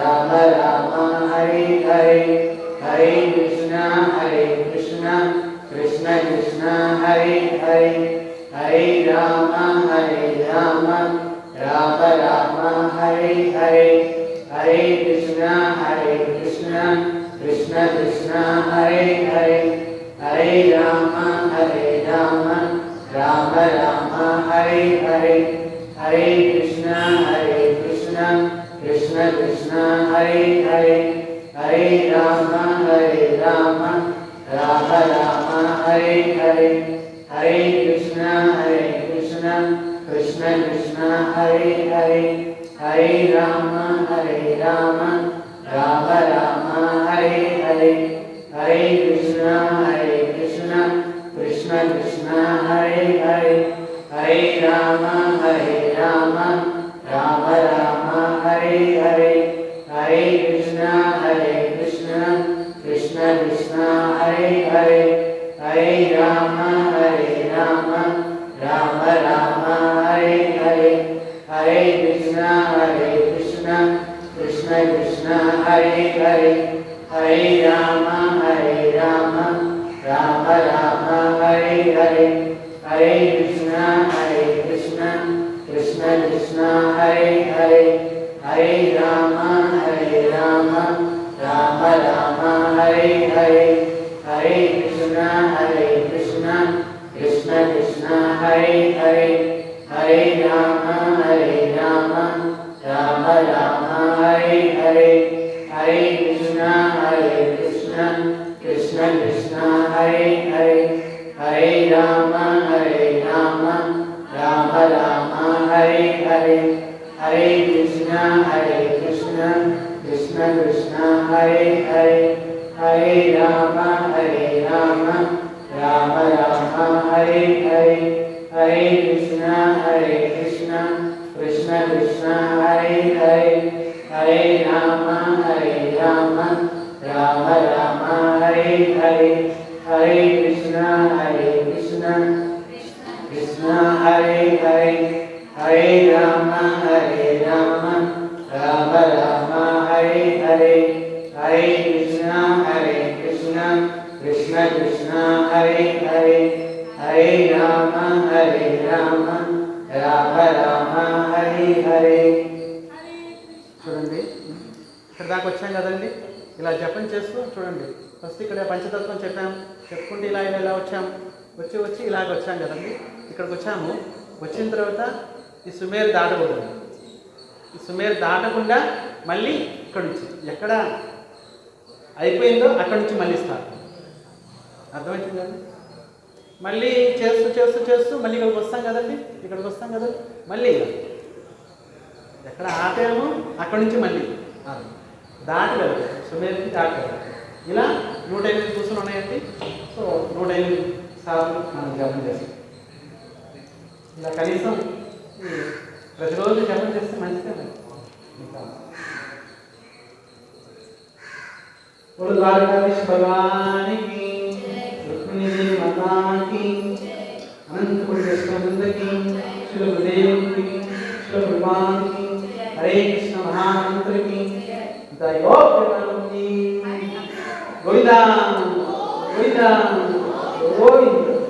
Rama Rama, Hare Hare, Hare Krishna, Krishna Krishna, Hare Hare, Hare Rama, Rama Rama, Hare Hare, Hare Krishna, Krishna Krishna, Hare Hare, Hare Rama, Rama Rama, Hare Hare, Hare Krishna, Krishna Krishna, Hare Hare, Hare Rama, Rama Rama, Hare Hare, Hare Krishna, Krishna Krishna, Hare Hare, Hare Rama, Rama Rama, Hare Hare, Hare Krishna, Krishna Krishna, Hare Hare, Hare Rama, Rama Rama, Hare Hare, Hare Krishna, Krishna Krishna, Hare Hare, Hare Rama, Rama Rama, Hare Hare, Hare Krishna, Krishna Krishna, Hare Hare, Hare Rama, Rama Rama, Hare Hare, Hare Krishna, Krishna Krishna, Hare Hare, Hare Rama, Rama Rama, Hare Hare, Hare Krishna, Krishna Krishna, Hare Hare, Hare Rama, Rama Rama, Hare Hare, Hare Krishna, Krishna Krishna, Hare Hare, Hare Rama, Rama Rama, Hare Hare, Hare Krishna, Krishna Krishna, Hare Hare, Hare Rama, Rama Rama, Hare Hare, Hare Krishna, Krishna Krishna, Hare Hare, Hare Rama, Rama Rama, Hare Hare, Hare Krishna, Krishna Hare Hare, Hare Rama, Rama Rama, Hare Hare, Hare Krishna, Krishna Krishna, Hare Hare, Hare Rama, Rama Hare Hare. చూడండి ఇక్కడ దాకా వచ్చాం కదండి, ఇలా జపం చేస్తూ చూడండి. First ఇక్కడ పంచతత్వం చెప్పుకుంటూ ఇలా వచ్చాము, వచ్చి ఇలాగ వచ్చాం కదండి. ఇక్కడికి వచ్చాము, వచ్చిన తర్వాత ఈ సుమేరు దాటకూడదు. ఈ సుమేరు దాటకుండా మళ్ళీ ఇక్కడ నుంచి ఎక్కడ అయిపోయిందో అక్కడి నుంచి మళ్ళీ స్టార్ట్. అర్థమవుతుంది కదండి. మళ్ళీ చేస్తూ మళ్ళీ ఇక్కడికి వస్తాం కదండి. ఇక్కడికి వస్తాం కదా, మళ్ళీ ఎక్కడ ఆపామో అక్కడి నుంచి మళ్ళీ దాటి వెళ్ళదు, సుమేరు నుంచి దాటి వెళ్ళదు. ఇలా 108 కూర్చుని ఉన్నాయండి. సో 108 సార్లు మనం జపం చేస్తాం. ఇలా కనీసం ప్రతిరోజు జపం చేస్తే మంచిదే. बोलो द्वारकाधीश भगवान की, रुक्मिणी देवी माता की, अनंत कोटि वैष्णववृंद की, श्री गुरुदेव की, श्री भगवान की, हरे कृष्ण महामंत्र की, दैवों की, गोविंदा गोविंदा गोविंद।